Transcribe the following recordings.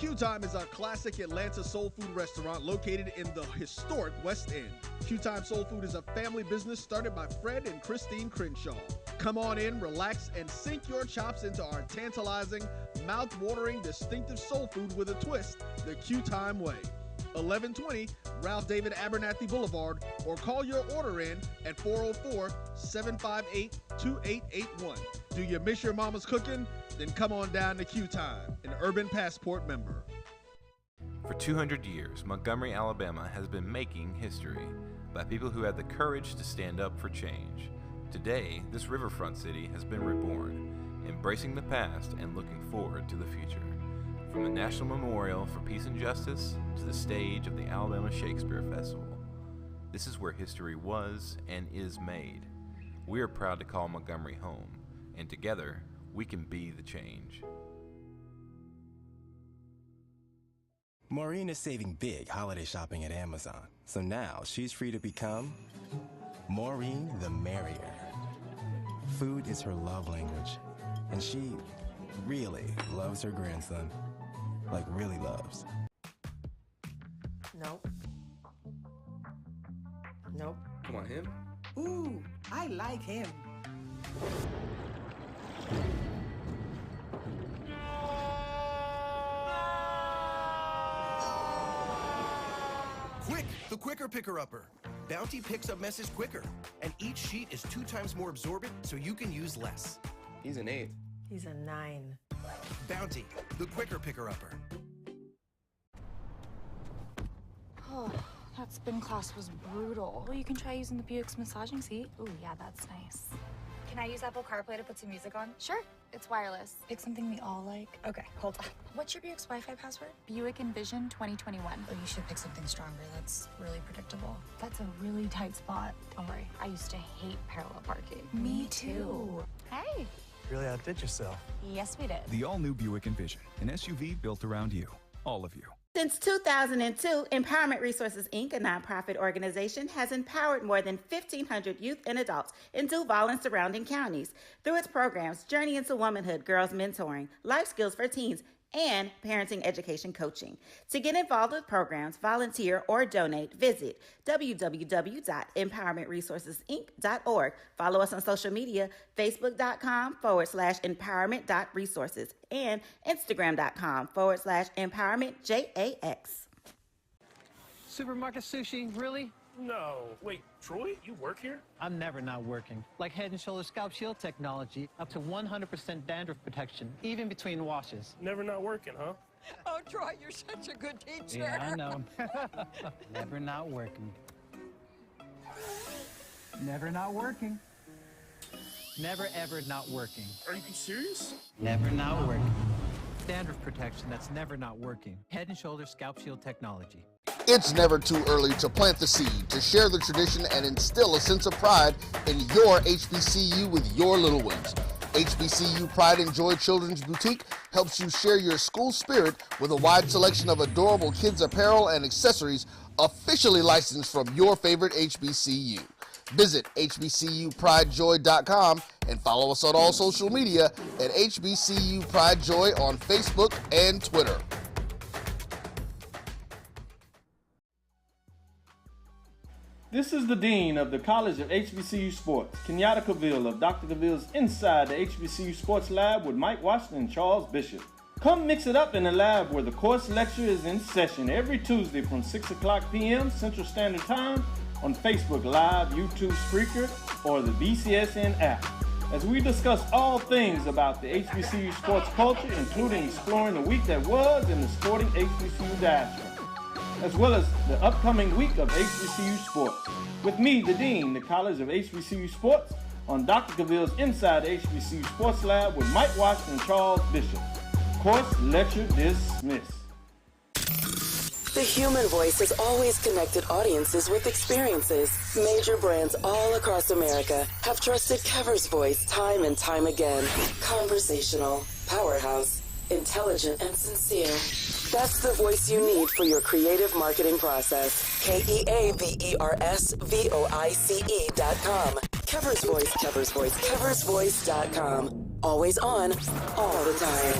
Q Time is a classic Atlanta soul food restaurant located in the historic West End. Q Time Soul Food is a family business started by Fred and Christine Crenshaw. Come on in, relax, and sink your chops into our tantalizing, mouth-watering, distinctive soul food with a twist, the Q Time way. 1120 Ralph David Abernathy Boulevard, or call your order in at 404-758-2881. Do you miss your mama's cooking? Then come on down to Q Time, an Urban Passport member. For 200 years, Montgomery, Alabama has been making history by people who had the courage to stand up for change. Today, this riverfront city has been reborn, embracing the past and looking forward to the future. From the National Memorial for Peace and Justice to the stage of the Alabama Shakespeare Festival, this is where history was and is made. We are proud to call Montgomery home, and together, we can be the change. Maureen is saving big holiday shopping at Amazon, so now she's free to become Maureen the Merrier. Food is her love language, and she really loves her grandson. Like, really loves. Nope. Nope. Come on, him? Ooh, I like him. Quick, the quicker picker-upper. Bounty picks up messes quicker, and each sheet is 2 times more absorbent, so you can use less. He's an 8. He's a 9. Bounty, the quicker picker-upper. Oh, that spin class was brutal. Well, you can try using the Buick's massaging seat. Ooh, yeah, that's nice. Can I use Apple CarPlay to put some music on? Sure, it's wireless. Pick something we all like. Okay, hold on. What's your Buick's Wi-Fi password? Buick Envision 2021. Oh, you should pick something stronger. That's really predictable. That's a really tight spot. Don't worry, I used to hate parallel parking. Me too. Hey. Really outdid yourself. Yes, we did. The all-new Buick Envision, an SUV built around you, all of you. Since 2002, Empowerment Resources, Inc., a nonprofit organization, has empowered more than 1,500 youth and adults in Duval and surrounding counties through its programs Journey into Womanhood, Girls Mentoring, Life Skills for Teens, and Parenting Education Coaching. To get involved with programs, volunteer, or donate, visit www.empowermentresourcesinc.org. Follow us on social media, facebook.com/empowerment.resources and instagram.com/empowermentJAX. Supermarket sushi, really? No. Wait, Troy, you work here? I'm never not working. Like Head & Shoulders Scalp Shield technology, up to 100% dandruff protection, even between washes. Never not working, huh? Oh, Troy, you're such a good teacher. Yeah, I know. Never not working. Never not working. Never, ever not working. Are you serious? Never not working. Dandruff protection that's never not working. Head & Shoulders Scalp Shield technology. It's never too early to plant the seed, to share the tradition, and instill a sense of pride in your HBCU with your little ones. HBCU Pride and Joy Children's Boutique helps you share your school spirit with a wide selection of adorable kids' apparel and accessories officially licensed from your favorite HBCU. Visit hbcupridejoy.com and follow us on all social media at HBCU Pride Joy on Facebook and Twitter. This is the Dean of the College of HBCU Sports, Kenyatta Cavill of Dr. Cavill's Inside the HBCU Sports Lab with Mike Washington and Charles Bishop. Come mix it up in the lab where the course lecture is in session every Tuesday from 6 o'clock p.m. Central Standard Time on Facebook Live, YouTube Spreaker, or the BCSN app, as we discuss all things about the HBCU sports culture, including exploring the week that was in the sporting HBCU diaspora, as well as the upcoming week of HBCU sports. With me, the Dean, the College of HBCU Sports, on Dr. Cavill's Inside the HBCU Sports Lab with Mike Washington and Charles Bishop. Course lecture dismissed. The human voice has always connected audiences with experiences. Major brands all across America have trusted Kever's voice time and time again. Conversational, powerhouse, intelligent, and sincere. That's the voice you need for your creative marketing process. KEAVERSVOICE.com. Kever's Voice, Kever's Voice, KeversVoice.com. Always on, all the time.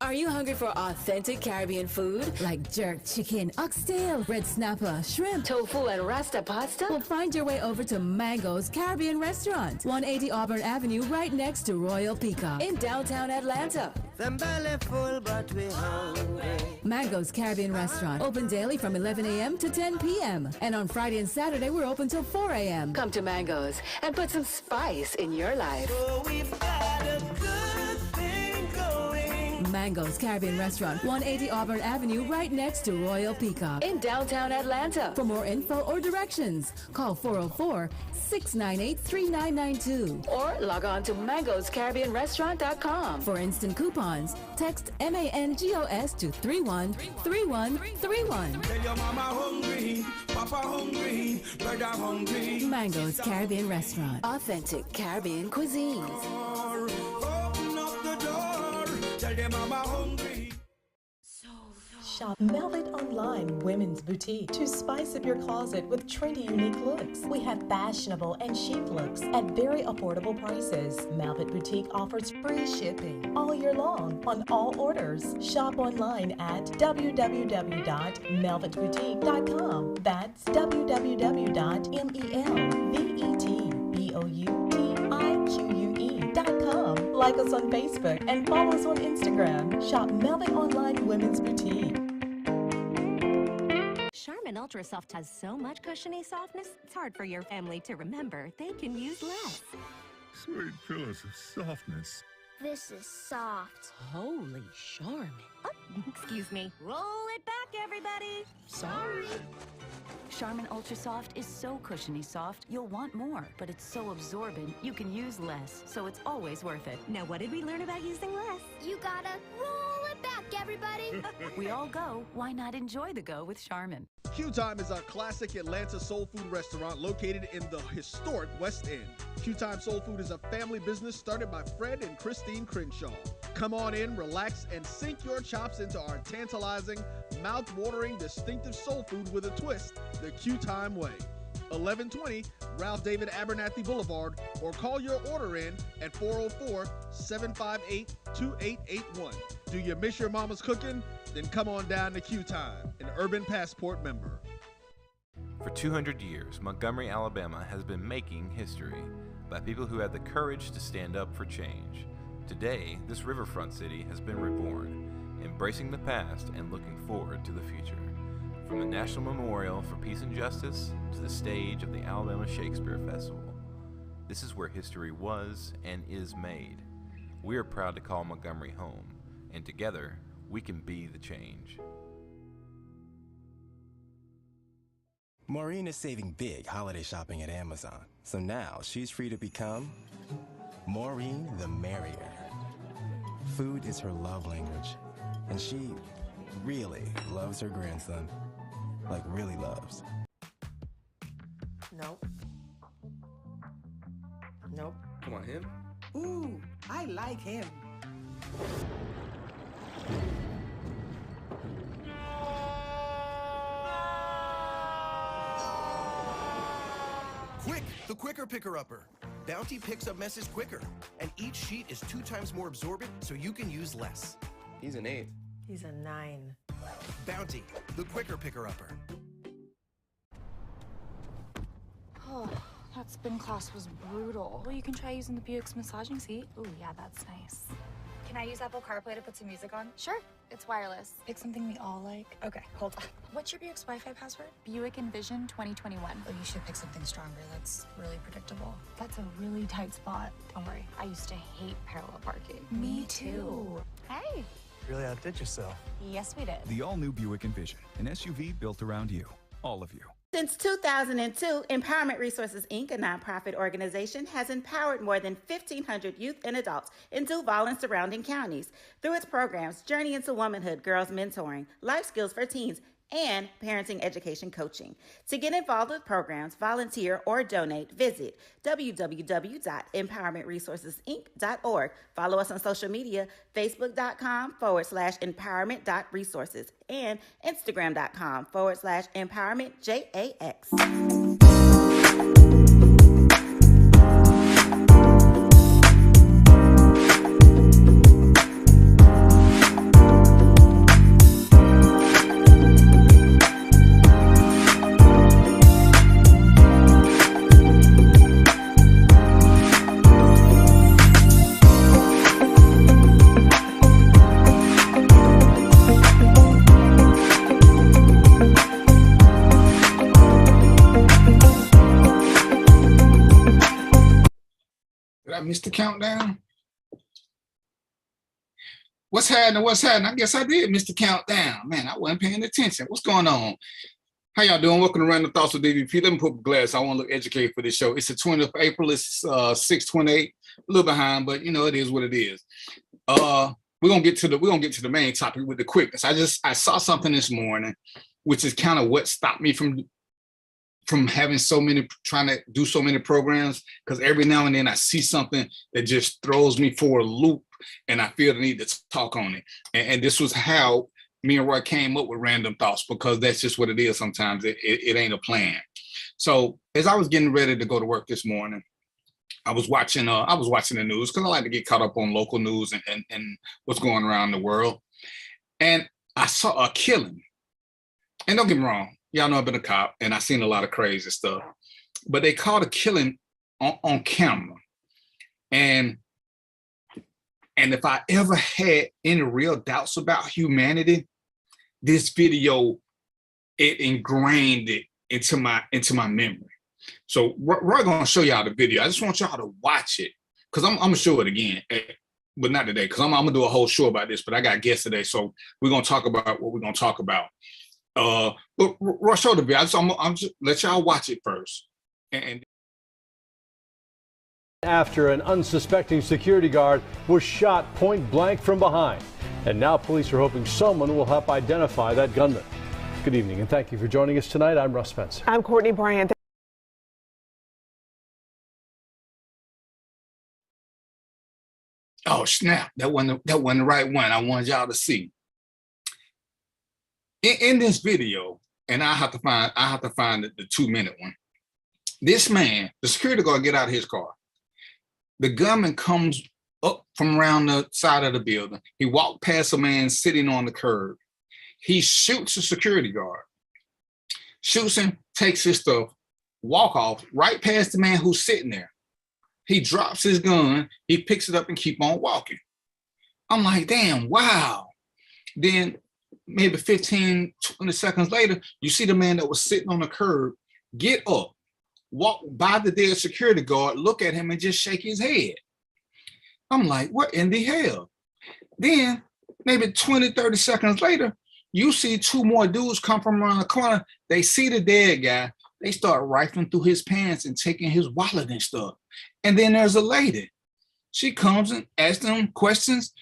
Are you hungry for authentic Caribbean food like jerk chicken, oxtail, red snapper, shrimp, tofu, and rasta pasta? Well, find your way over to Mango's Caribbean Restaurant, 180 Auburn Avenue, right next to Royal Peacock in downtown Atlanta. Them belly full, but we hungry. Mango's Caribbean Restaurant, open daily from 11 a.m. to 10 p.m. And on Friday and Saturday, we're open till 4 a.m. Come to Mango's and put some spice in your life. Oh, we've got a good thing going. Mango's Caribbean Restaurant, 180 Auburn Avenue, right next to Royal Peacock in downtown Atlanta. For more info or directions, call 404-698-3992 or log on to mangoscaribbeanrestaurant.com. For instant coupons, text MANGOS to 313131. Tell your mama hungry, papa hungry, brother hungry. Mango's Caribbean Restaurant, authentic Caribbean cuisines. Open up the door, tell your mama hungry. Shop Velvet Online Women's Boutique to spice up your closet with trendy, unique looks. We have fashionable and chic looks at very affordable prices. Velvet Boutique offers free shipping all year long on all orders. Shop online at www.melvetboutique.com. That's www.melvetboutique.com. Like us on Facebook and follow us on Instagram. Shop Velvet Online Women's Boutique. Charmin Ultra Soft has so much cushiony softness, it's hard for your family to remember. They can use less. Sweet pillows of softness. This is soft. Holy Charmin. Oh, excuse me. Roll it back, everybody. Sorry. Charmin Ultra Soft is so cushiony soft, you'll want more. But it's so absorbent, you can use less. So it's always worth it. Now, what did we learn about using less? You gotta roll it back, everybody. We all go. Why not enjoy the go with Charmin? Q Time is a classic Atlanta soul food restaurant located in the historic West End. Q Time Soul Food is a family business started by Fred and Christine Crenshaw. Come on in, relax, and sink your chops into our tantalizing, mouth-watering, distinctive soul food with a twist, the Q Time way. 1120 Ralph David Abernathy Boulevard, or call your order in at 404-758-2881. Do you miss your mama's cooking? Then come on down to Q Time, an Urban Passport member. For 200 years, Montgomery, Alabama has been making history by people who had the courage to stand up for change. Today, this riverfront city has been reborn, embracing the past and looking forward to the future. From the National Memorial for Peace and Justice to the stage of the Alabama Shakespeare Festival, this is where history was and is made. We are proud to call Montgomery home, and together, we can be the change. Maureen is saving big holiday shopping at Amazon, so now she's free to become Maureen the Merrier. Food is her love language, and she really loves her grandson. Like, really loves. Nope. Nope. Come on, him? Ooh, I like him. Quick, the quicker picker-upper. Bounty picks up messes quicker, and each sheet is 2 times more absorbent, so you can use less. He's an 8. He's a 9. Bounty, the quicker picker-upper. Oh, that spin class was brutal. Well, you can try using the Buick's massaging seat. Ooh, yeah, that's nice. Can I use Apple CarPlay to put some music on? Sure, it's wireless. Pick something we all like. Okay, hold on. What's your Buick's Wi-Fi password? Buick Envision 2021. Oh, you should pick something stronger. That's really predictable. That's a really tight spot. Don't worry, I used to hate parallel parking. Me too. Hey. Really outdid yourself. Yes, we did. The all-new Buick Envision, an SUV built around you, all of you. Since 2002, Empowerment Resources, Inc., a nonprofit organization, has empowered more than 1,500 youth and adults in Duval and surrounding counties through its programs Journey into Womanhood, Girls Mentoring, Life Skills for Teens, and Parenting Education Coaching. To get involved with programs, volunteer, or donate, visit www.empowermentresourcesinc.org. Follow us on social media, facebook.com/empowerment.resources and instagram.com/empowermentJAX. missed the countdown. What's happening? What's happening? I guess I did miss the countdown. Man, I wasn't paying attention. What's going on? How y'all doing? Welcome to Random Thoughts with DVP. Let me put the glass. I want to look educated for this show. It's the 20th of April. It's 6:28. A little behind, but you know it is what it is. We're gonna get to the main topic with the quickness. I saw something this morning, which is kind of what stopped me from having trying to do so many programs, because every now and then I see something that just throws me for a loop and I feel the need to talk on it. And this was how me and Roy came up with Random Thoughts, because that's just what it is sometimes. It ain't a plan. So as I was getting ready to go to work this morning, I was watching the news, because I like to get caught up on local news and what's going around the world. And I saw a killing. And don't get me wrong, y'all know I've been a cop and I've seen a lot of crazy stuff, but they caught a killing on camera. And if I ever had any real doubts about humanity, this video, it ingrained it into my memory. So we're gonna show y'all the video. I just want y'all to watch it, because I'm gonna show it again, but not today, because I'm gonna do a whole show about this, but I got guests today, so we're gonna talk about what we're gonna talk about. But Roy, show the video. I'm just let y'all watch it first. After an unsuspecting security guard was shot point blank from behind. And now police are hoping someone will help identify that gunman. Good evening, and thank you for joining us tonight. I'm Russ Spencer. I'm Courtney Bryant. Oh snap! That wasn't the right one. I wanted y'all to see. In this video, and I have to find the 2-minute one. This man, the security guard, get out of his car. The gunman comes up from around the side of the building. He walked past a man sitting on the curb. He shoots the security guard, shoots him, takes his stuff, walk off right past the man who's sitting there. He drops his gun, he picks it up and keep on walking. I'm like, damn, wow. Then maybe 15, 20 seconds later, you see the man that was sitting on the curb get up, walk by the dead security guard, look at him and just shake his head. I'm like, what in the hell? Then maybe 20, 30 seconds later, you see 2 more dudes come from around the corner. They see the dead guy. They start rifling through his pants and taking his wallet and stuff. And then there's a lady. She comes and asks them questions,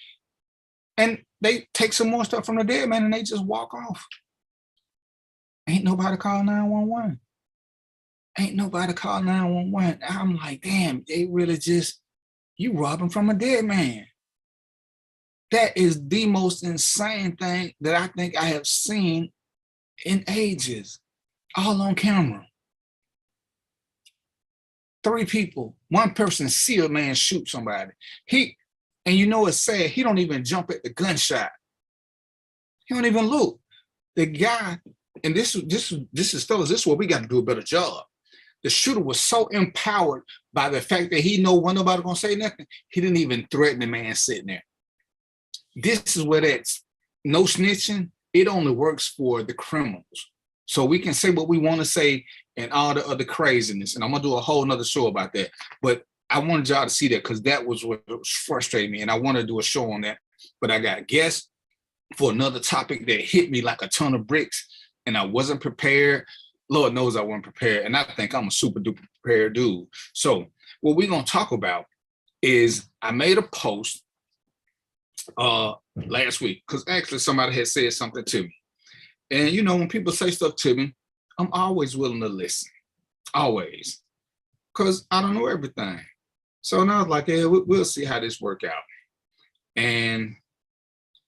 and they take some more stuff from the dead man and they just walk off. Ain't nobody call 911. Ain't nobody call 911. I'm like, damn, they really just, you robbing from a dead man. That is the most insane thing that I think I have seen in ages, all on camera. 3 people, 1 person see a man shoot somebody. And you know what's sad? He don't even jump at the gunshot. He don't even look. The guy, and this is fellas, this is what we got to do a better job. The shooter was so empowered by the fact that he know wasn't nobody gonna say nothing. He didn't even threaten the man sitting there. This is where that's no snitching. It only works for the criminals. So we can say what we want to say and all the other craziness. And I'm gonna do a whole nother show about that. But I wanted y'all to see that, because that was what was frustrating me. And I want to do a show on that. But I got guests for another topic that hit me like a ton of bricks, and I wasn't prepared. Lord knows I wasn't prepared. And I think I'm a super duper prepared dude. So what we're gonna talk about is, I made a post last week, because actually somebody had said something to me. And you know, when people say stuff to me, I'm always willing to listen, always, because I don't know everything. So now I was like, yeah, we'll see how this work out. And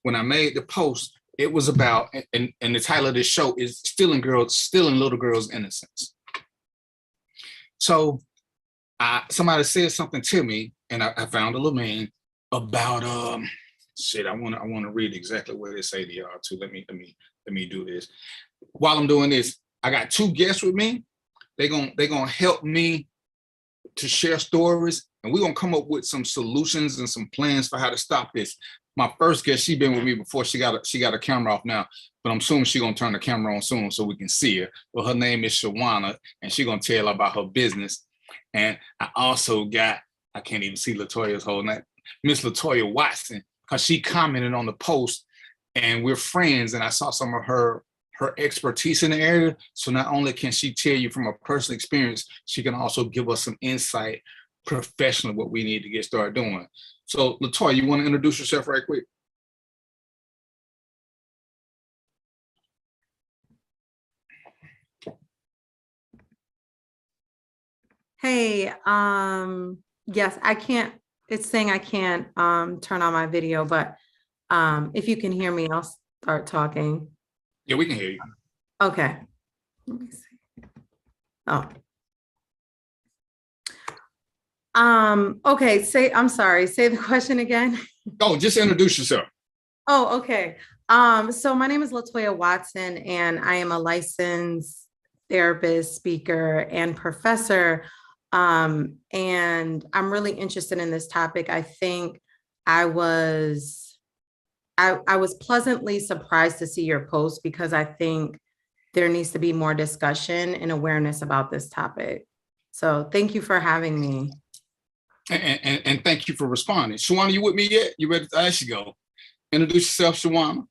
when I made the post, it was about, and the title of this show is stealing little girls' innocence. So somebody said something to me, and I found a little meme about shit. I want to read exactly what they say to y'all too. Let me do this. While I'm doing this, I got 2 guests with me. They're gonna help me to share stories, and we're gonna come up with some solutions and some plans for how to stop this. My first guest, she been with me before. She got a camera off now, but I'm assuming she gonna turn the camera on soon so we can see her. Well, her name is Shawana, and she gonna tell about her business. And I also got I can't even see Latoya's whole name, Miss Latoya Watson, because she commented on the post, and we're friends, and I saw some of her expertise in the area. So not only can she tell you from a personal experience, she can also give us some insight professionally what we need to get started doing. So Latoya, you want to introduce yourself right quick? Hey, yes, I can't, it's saying I can't turn on my video, but if you can hear me, I'll start talking. Yeah, we can hear you. Okay. Let me see. Oh. Okay, I'm sorry, say the question again. Oh, just introduce yourself. Oh, okay. So my name is Latoya Watson, and I am a licensed therapist, speaker, and professor. And I'm really interested in this topic. I think I was pleasantly surprised to see your post, because I think there needs to be more discussion and awareness about this topic. So thank you for having me. And thank you for responding. Shawana, you with me yet? You ready? There she go. Introduce yourself, Shawana.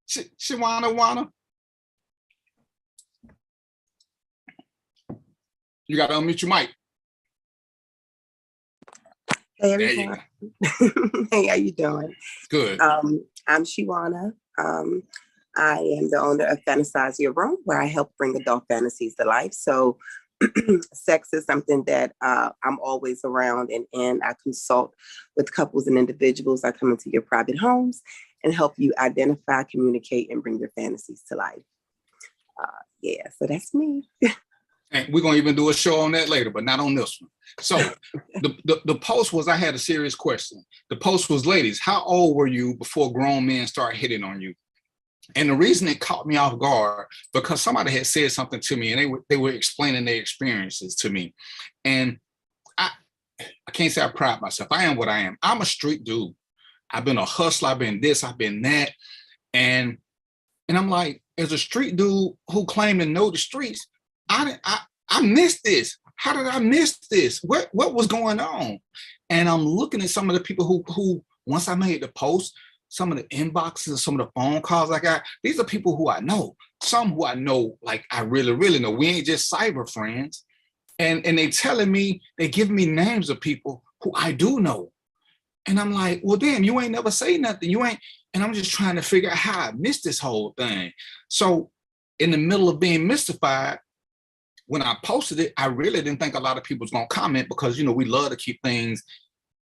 Shawana. You got to unmute your mic. Hey, everyone. Hey, how you doing? Good. I'm Shawana. I am the owner of Fantasize Your Room, where I help bring adult fantasies to life. So sex is something that I'm always around and in. I consult with couples and individuals. I come into your private homes and help you identify, communicate, and bring your fantasies to life. Yeah, so that's me. And we're gonna even do a show on that later, but not on this one. So the post was, I had a serious question. The post was, ladies, how old were you before grown men started hitting on you? And the reason it caught me off guard, because somebody had said something to me, and they were explaining their experiences to me. And I can't say I pride myself. I am what I am. I'm a street dude. I've been a hustler. I've been this. I've been that. And I'm like, as a street dude who claimed to know the streets, I missed this. How did I miss this? What was going on? And I'm looking at some of the people who once I made the post, some of the inboxes and some of the phone calls I got, these are people who I know. Some who I know, like I really, really know. We ain't just cyber friends. And they telling me, they give me names of people who I do know. And I'm like, well, damn, you ain't never say nothing. You ain't, and I'm just trying to figure out how I missed this whole thing. So in the middle of being mystified, when I posted it, I really didn't think a lot of people was gonna comment, because, you know, we love to keep things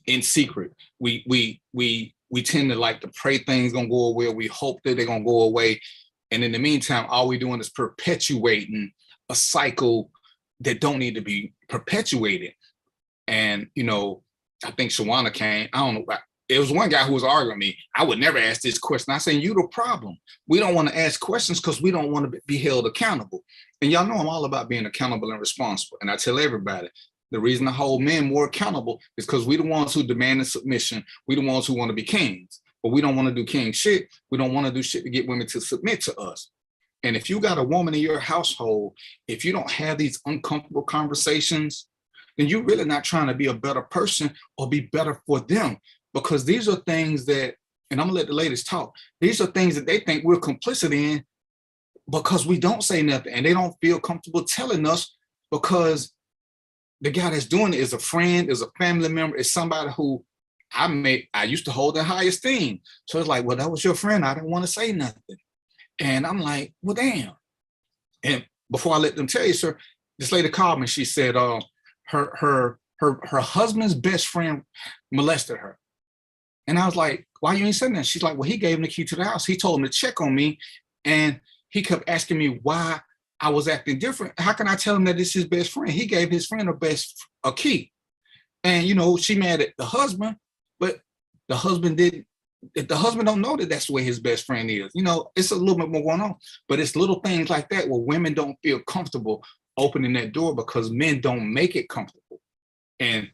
in secret. We tend to like to pray things gonna go away. We hope that they're gonna go away. And in the meantime, all we're doing is perpetuating a cycle that don't need to be perpetuated. And, you know, I think Shawana came, I don't know, it was one guy who was arguing with me. I would never ask this question. I said, you the problem. We don't want to ask questions because we don't want to be held accountable. And y'all know I'm all about being accountable and responsible. And I tell everybody, the reason I hold men more accountable is because we the ones who demand the submission. We the ones who want to be kings, but we don't want to do king shit. We don't want to do shit to get women to submit to us. And if you got a woman in your household, if you don't have these uncomfortable conversations, then you're really not trying to be a better person or be better for them. Because these are things that, and I'm gonna let the ladies talk, these are things that they think we're complicit in because we don't say nothing, and they don't feel comfortable telling us, because the guy that's doing it is a friend, is a family member, is somebody who I used to hold in high esteem. So it's like, well, that was your friend. I didn't want to say nothing. And I'm like, well, damn. And before I let them tell you, sir, this lady called me. She said her husband's best friend molested her. And I was like, why you ain't saying that? She's like, well, he gave him the key to the house. He told him to check on me. And he kept asking me why I was acting different. How can I tell him that this is his best friend? He gave his friend a key. And, you know, she mad at the husband, but the husband don't know that that's the way his best friend is. You know, it's a little bit more going on, but it's little things like that where women don't feel comfortable opening that door because men don't make it comfortable. And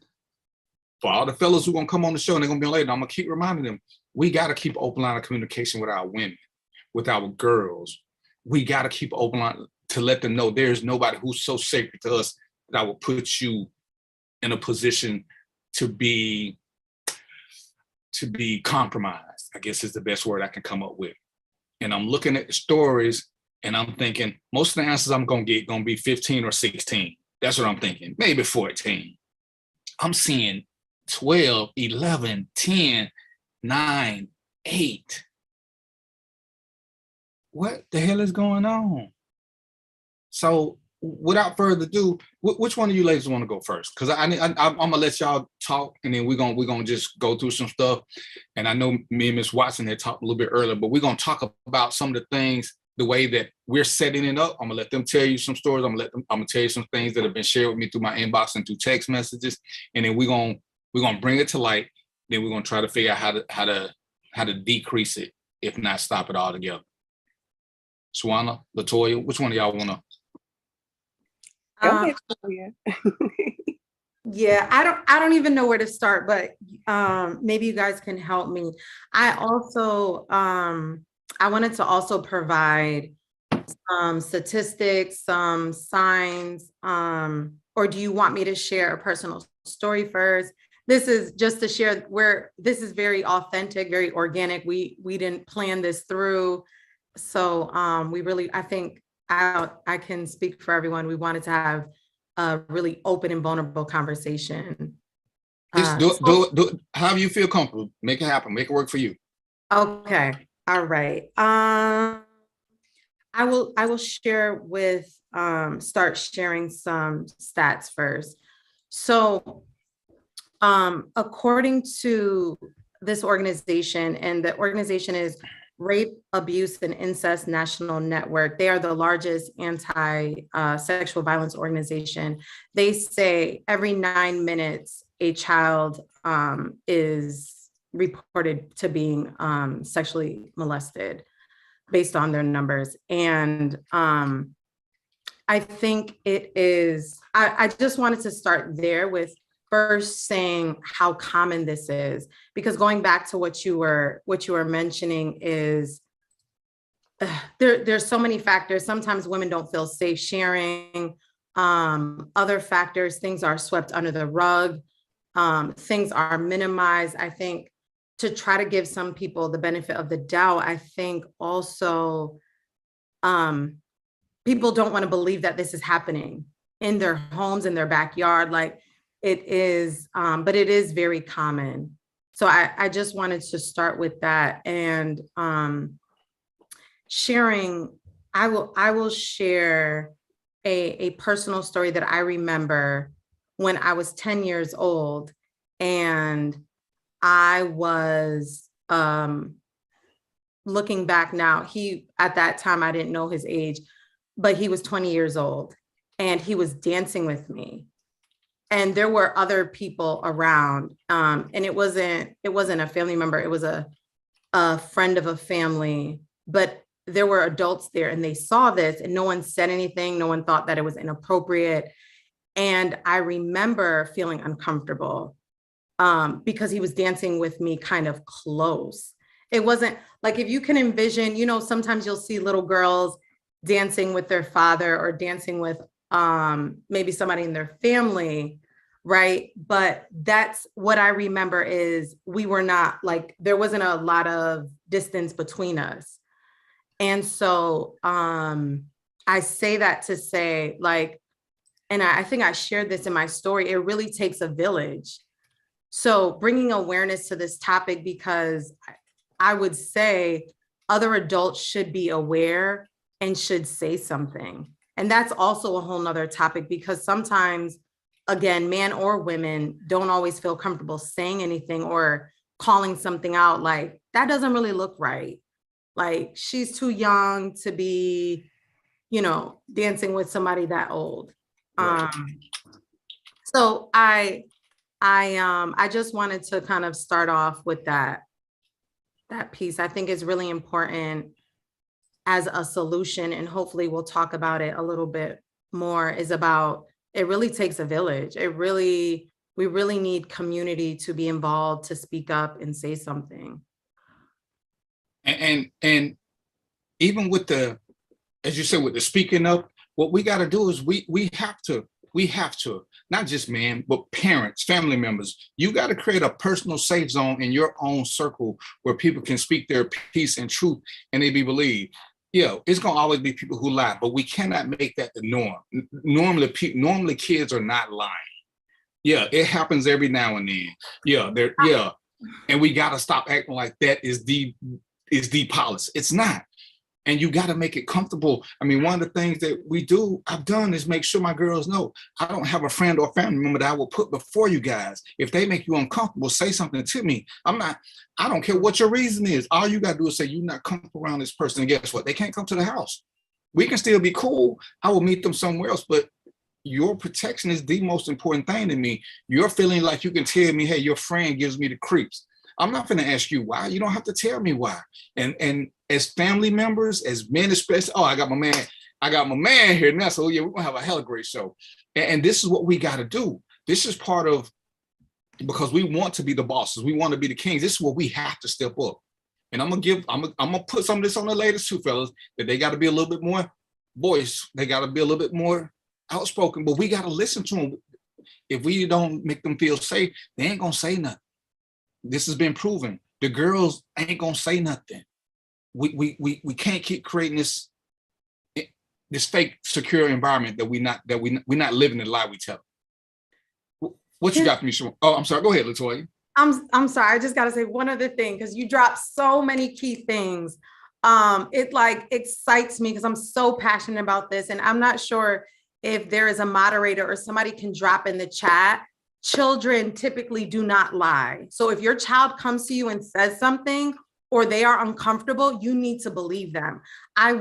for all the fellas who are gonna come on the show and they're gonna be on later, I'm gonna keep reminding them, we gotta keep open line of communication with our women, with our girls. We gotta keep open line to let them know there's nobody who's so sacred to us that I will put you in a position to be compromised, I guess is the best word I can come up with. And I'm looking at the stories and I'm thinking most of the answers I'm gonna get gonna be 15 or 16. That's what I'm thinking, maybe 14. I'm seeing 12, 11, 10, 9, 8. What the hell is going on? So without further ado, which one of you ladies want to go first? Because I'm gonna let y'all talk, and then we're gonna just go through some stuff. And I know me and Ms. Watson had talked a little bit earlier, but we're gonna talk about some of the things, the way that we're setting it up. I'm gonna let them tell you some stories. I'm gonna tell you some things that have been shared with me through my inbox and through text messages, and then we're gonna bring it to light. Then we're gonna try to figure out how to decrease it, if not stop it altogether. Swana, Latoya, which one of y'all wanna? Yeah, I don't even know where to start, but maybe you guys can help me. I also I wanted to also provide some statistics, some signs, or do you want me to share a personal story first? This is just to share where this is very authentic, very organic. We didn't plan this through. So we really, I think I can speak for everyone. We wanted to have a really open and vulnerable conversation. Do however you feel comfortable. Make it happen. Make it work for you. Okay. All right. I will share with start sharing some stats first. So according to this organization, and the organization is Rape, Abuse, and Incest National Network. They are the largest anti-sexual violence organization. They say every 9 minutes, a child is reported to being sexually molested based on their numbers. And I think it is, I just wanted to start there with first saying how common this is, because going back to what you were mentioning is there's so many factors. Sometimes women don't feel safe sharing. Other factors, things are swept under the rug. Things are minimized. I think to try to give some people the benefit of the doubt, I think also people don't want to believe that this is happening in their homes, in their backyard. Like, it is, but it is very common. So I just wanted to start with that, and sharing, I will share a personal story that I remember when I was 10 years old, and I was looking back now, at that time I didn't know his age, but he was 20 years old, and he was dancing with me. And there were other people around, and it wasn't a family member. It was a friend of a family, but there were adults there, and they saw this, and no one said anything. No one thought that it was inappropriate. And I remember feeling uncomfortable because he was dancing with me kind of close. It wasn't like, if you can envision, sometimes you'll see little girls dancing with their father or dancing with maybe somebody in their family, right? But that's what I remember is we were not like, there wasn't a lot of distance between us. And so I say that to say, like, and I think I shared this in my story, it really takes a village. So bringing awareness to this topic, because I would say other adults should be aware and should say something. And that's also a whole nother topic, because sometimes, again, man or women don't always feel comfortable saying anything or calling something out, like, that doesn't really look right. Like, she's too young to be, dancing with somebody that old. Right. So I just wanted to kind of start off with that piece. I think is really important as a solution, and hopefully we'll talk about it a little bit more, is about, it really takes a village. We really need community to be involved, to speak up and say something. And even with the, as you said, with the speaking up, what we got to do is we have to not just men, but parents, family members. You got to create a personal safe zone in your own circle where people can speak their peace and truth and they be believed. Yeah, it's gonna always be people who lie, but we cannot make that the norm. Normally kids are not lying. Yeah, it happens every now and then. Yeah, and we gotta stop acting like that is the policy. It's not. And you got to make it comfortable. I mean, one of the things that I've done is make sure my girls know I don't have a friend or family member that I will put before you guys. If they make you uncomfortable, say something to me. I don't care what your reason is. All you got to do is say you're not comfortable around this person. And guess what? They can't come to the house. We can still be cool. I will meet them somewhere else, but your protection is the most important thing to me. You're feeling like you can tell me, hey, your friend gives me the creeps. I'm not going to ask you why. You don't have to tell me why. And as family members, as men especially, I got my man here now. So yeah, we're gonna have a hella great show. And this is what we got to do. This is part of, because we want to be the bosses. We want to be the kings. This is where we have to step up. And I'm gonna put some of this on the ladies too, fellas, that they got to be a little bit more voice. They got to be a little bit more outspoken, but we got to listen to them. If we don't make them feel safe, they ain't gonna say nothing. This has been proven. The girls ain't gonna say nothing. We can't keep creating this fake secure environment that we're not living the lie we tell. What you got for me, Sean? Oh, I'm sorry. Go ahead, Latoya. I'm sorry. I just got to say one other thing, because you dropped so many key things. It like excites me because I'm so passionate about this, and I'm not sure if there is a moderator or somebody can drop in the chat. Children typically do not lie. So if your child comes to you and says something, or they are uncomfortable, you need to believe them. I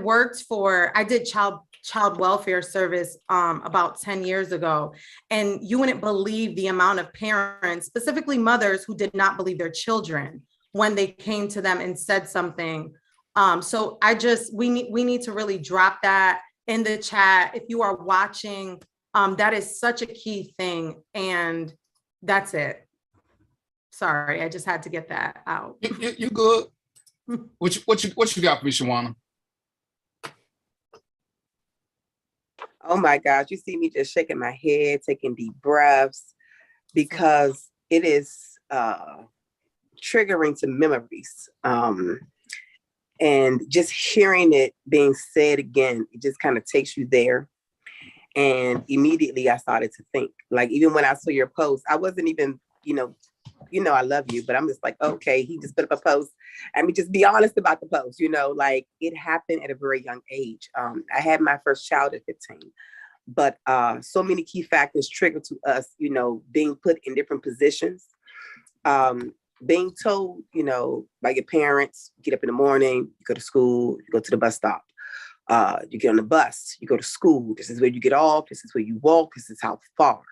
did child welfare service about 10 years ago, and you wouldn't believe the amount of parents, specifically mothers, who did not believe their children when they came to them and said something. So we need to really drop that in the chat. If you are watching, that is such a key thing, and that's it. Sorry, I just had to get that out. You good? What you got for me, Shawana? Oh my gosh, you see me just shaking my head, taking deep breaths, because it is triggering to memories. And just hearing it being said again, it just kind of takes you there. And immediately I started to think, like, even when I saw your post, I wasn't even, I love you, but I'm just like, okay, he just put up a post. I mean, just be honest about the post, like it happened at a very young age. I had my first child at 15, but so many key factors trigger to us, being put in different positions, being told, by your parents, get up in the morning, you go to school, you go to the bus stop. You get on the bus, you go to school. This is where you get off. This is where you walk. This is how far.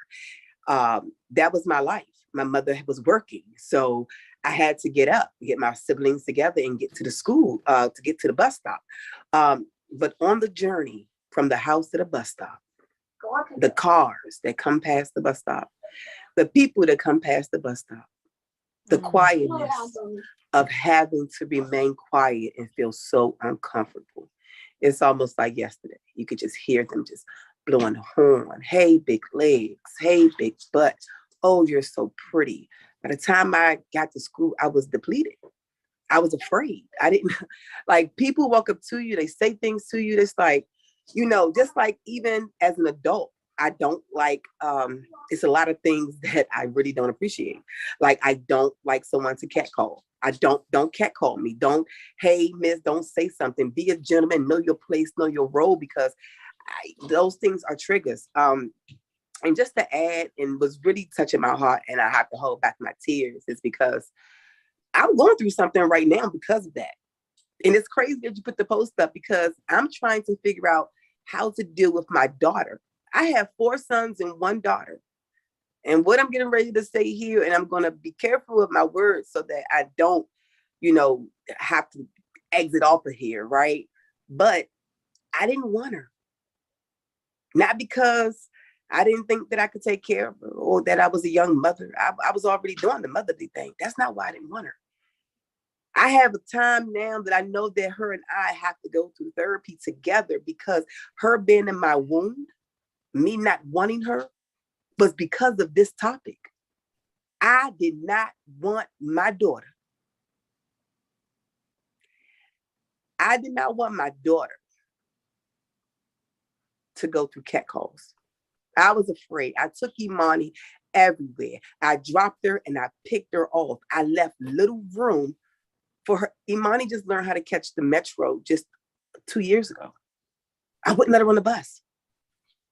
That was my life. My mother was working. So I had to get up, get my siblings together and get to the school, to get to the bus stop. But on the journey from the house to the bus stop, the cars that come past the bus stop, the people that come past the bus stop, the quietness of having to remain quiet and feel so uncomfortable. It's almost like yesterday. You could just hear them just blowing the horn. Hey, big legs. Hey, big butt. Oh, you're so pretty. By the time I got to school, I was depleted. I was afraid. I didn't, like, people walk up to you, they say things to you. It's like, just like even as an adult, I don't like, it's a lot of things that I really don't appreciate. Like, I don't like someone to catcall. I don't catcall me. Don't, hey, miss, don't say something. Be a gentleman, know your place, know your role, because those things are triggers. And just to add, and was really touching my heart, and I have to hold back my tears, is because I'm going through something right now because of that. And it's crazy that you put the post up, because I'm trying to figure out how to deal with my daughter. I have 4 sons and 1 daughter. And what I'm getting ready to say here, and I'm going to be careful with my words so that I don't, have to exit off of here, right? But I didn't want her. Not because I didn't think that I could take care of her or that I was a young mother. I was already doing the motherly thing. That's not why I didn't want her. I have a time now that I know that her and I have to go through therapy together, because her being in my womb, me not wanting her, was because of this topic. I did not want my daughter. I did not want my daughter to go through catcalls. I was afraid. I took Imani everywhere. I dropped her and I picked her off. I left little room for her. Imani just learned how to catch the metro just 2 years ago. I wouldn't let her on the bus.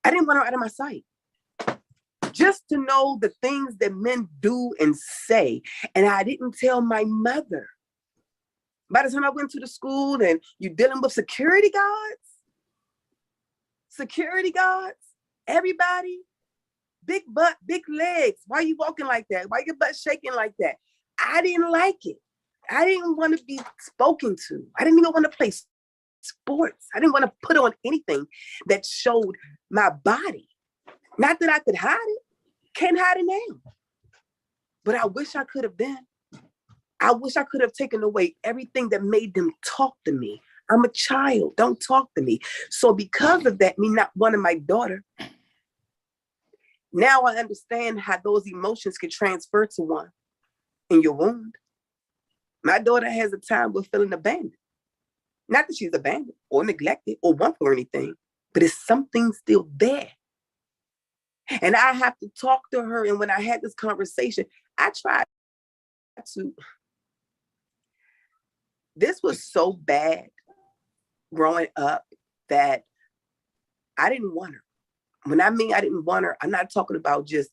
I didn't want her out of my sight. Just to know the things that men do and say. And I didn't tell my mother. By the time I went to the school and you're dealing with security guards, everybody, big butt, big legs. Why are you walking like that? Why your butt shaking like that? I didn't like it. I didn't want to be spoken to. I didn't even want to play sports. I didn't want to put on anything that showed my body. Not that I could hide it. Can't hide it now. But I wish I could have been. I wish I could have taken away everything that made them talk to me. I'm a child. Don't talk to me. So because of that, me not wanting my daughter, now I understand how those emotions can transfer to one in your wound. My daughter has a time with feeling abandoned. Not that she's abandoned or neglected or want for anything, but it's something still there. And I have to talk to her. And when I had this conversation, I tried to. This was so bad growing up that I didn't want her. When I mean I didn't want her, I'm not talking about just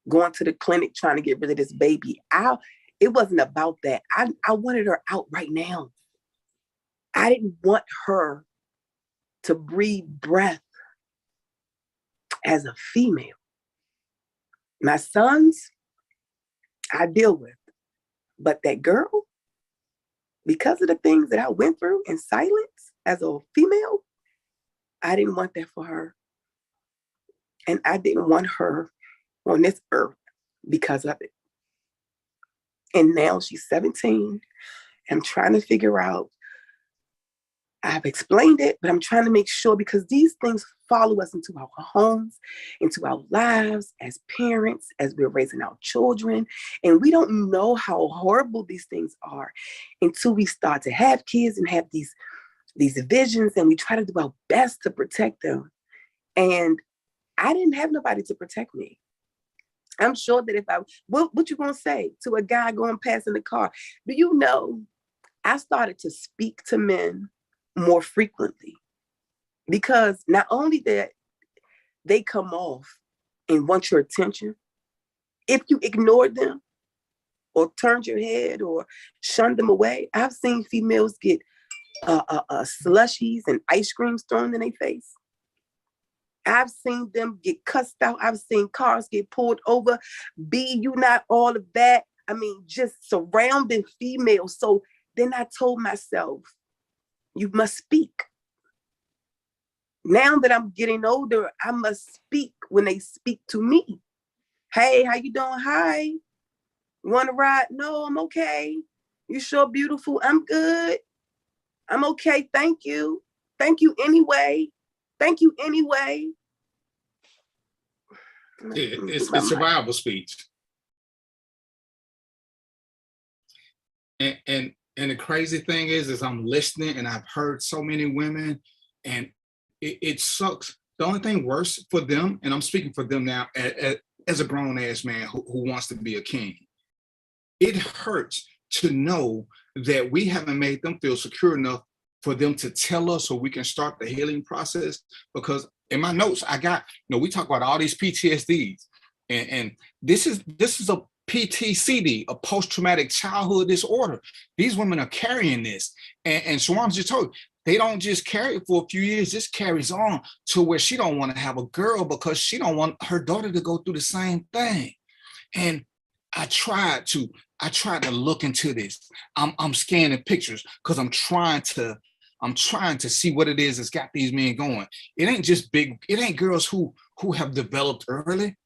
going to the clinic trying to get rid of this baby. It wasn't about that. I wanted her out right now. I didn't want her to breathe breath as a female. My sons, I deal with. But that girl, because of the things that I went through in silence as a female, I didn't want that for her. And I didn't want her on this earth because of it. And now she's 17. I'm trying to figure out, I've explained it, but I'm trying to make sure, because these things follow us into our homes, into our lives as parents, as we're raising our children. And we don't know how horrible these things are until we start to have kids and have these visions, and we try to do our best to protect them. And I didn't have nobody to protect me. I'm sure that what you gonna say to a guy going past in the car? Do you know, I started to speak to men more frequently, because not only that they come off and want your attention, if you ignored them or turned your head or shunned them away, I've seen females get slushies and ice creams thrown in their face. I've seen them get cussed out. I've seen cars get pulled over. You not all of that. I mean, just surrounding females. So then I told myself, you must speak. Now that I'm getting older, I must speak when they speak to me. Hey, how you doing? Hi. You want to ride? No, I'm okay. You sure beautiful? I'm good. I'm okay. Thank you. Thank you anyway. Thank you anyway. It's survival speech. And the crazy thing is I'm listening and I've heard so many women, and it sucks. The only thing worse for them, and I'm speaking for them now as a grown ass man who wants to be a king, it hurts to know that we haven't made them feel secure enough for them to tell us so we can start the healing process. Because in my notes, I got, we talk about all these PTSDs, and this is a PTCD, a post-traumatic childhood disorder. These women are carrying this. And Shawan's just told you, they don't just carry it for a few years. This carries on to where she don't want to have a girl because she don't want her daughter to go through the same thing. And I tried to look into this. I'm scanning pictures because I'm trying to see what it is that's got these men going. It ain't girls who have developed early.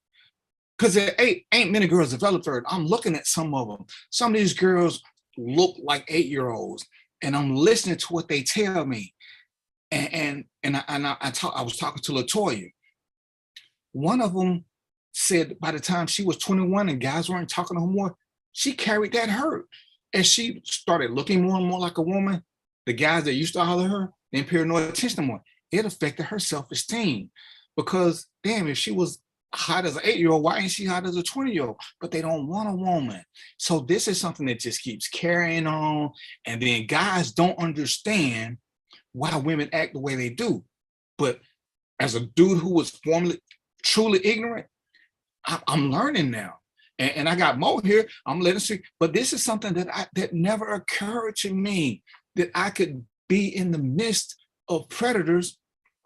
Because there ain't many girls developed early. I'm looking at some of them. Some of these girls look like 8-year-olds, and I'm listening to what they tell me. And I was talking to LaToya. One of them said by the time she was 21 and guys weren't talking to her more, she carried that hurt. As she started looking more and more like a woman, the guys that used to holler at her didn't pay her no attention more. It affected her self-esteem because, damn, if she was hot as an 8-year-old, why ain't she hot as a 20-year-old? But they don't want a woman. So this is something that just keeps carrying on. And then guys don't understand why women act the way they do. But as a dude who was formerly truly ignorant, I'm learning now. And I got Mo here, I'm letting see. But this is something that never occurred to me, that I could be in the midst of predators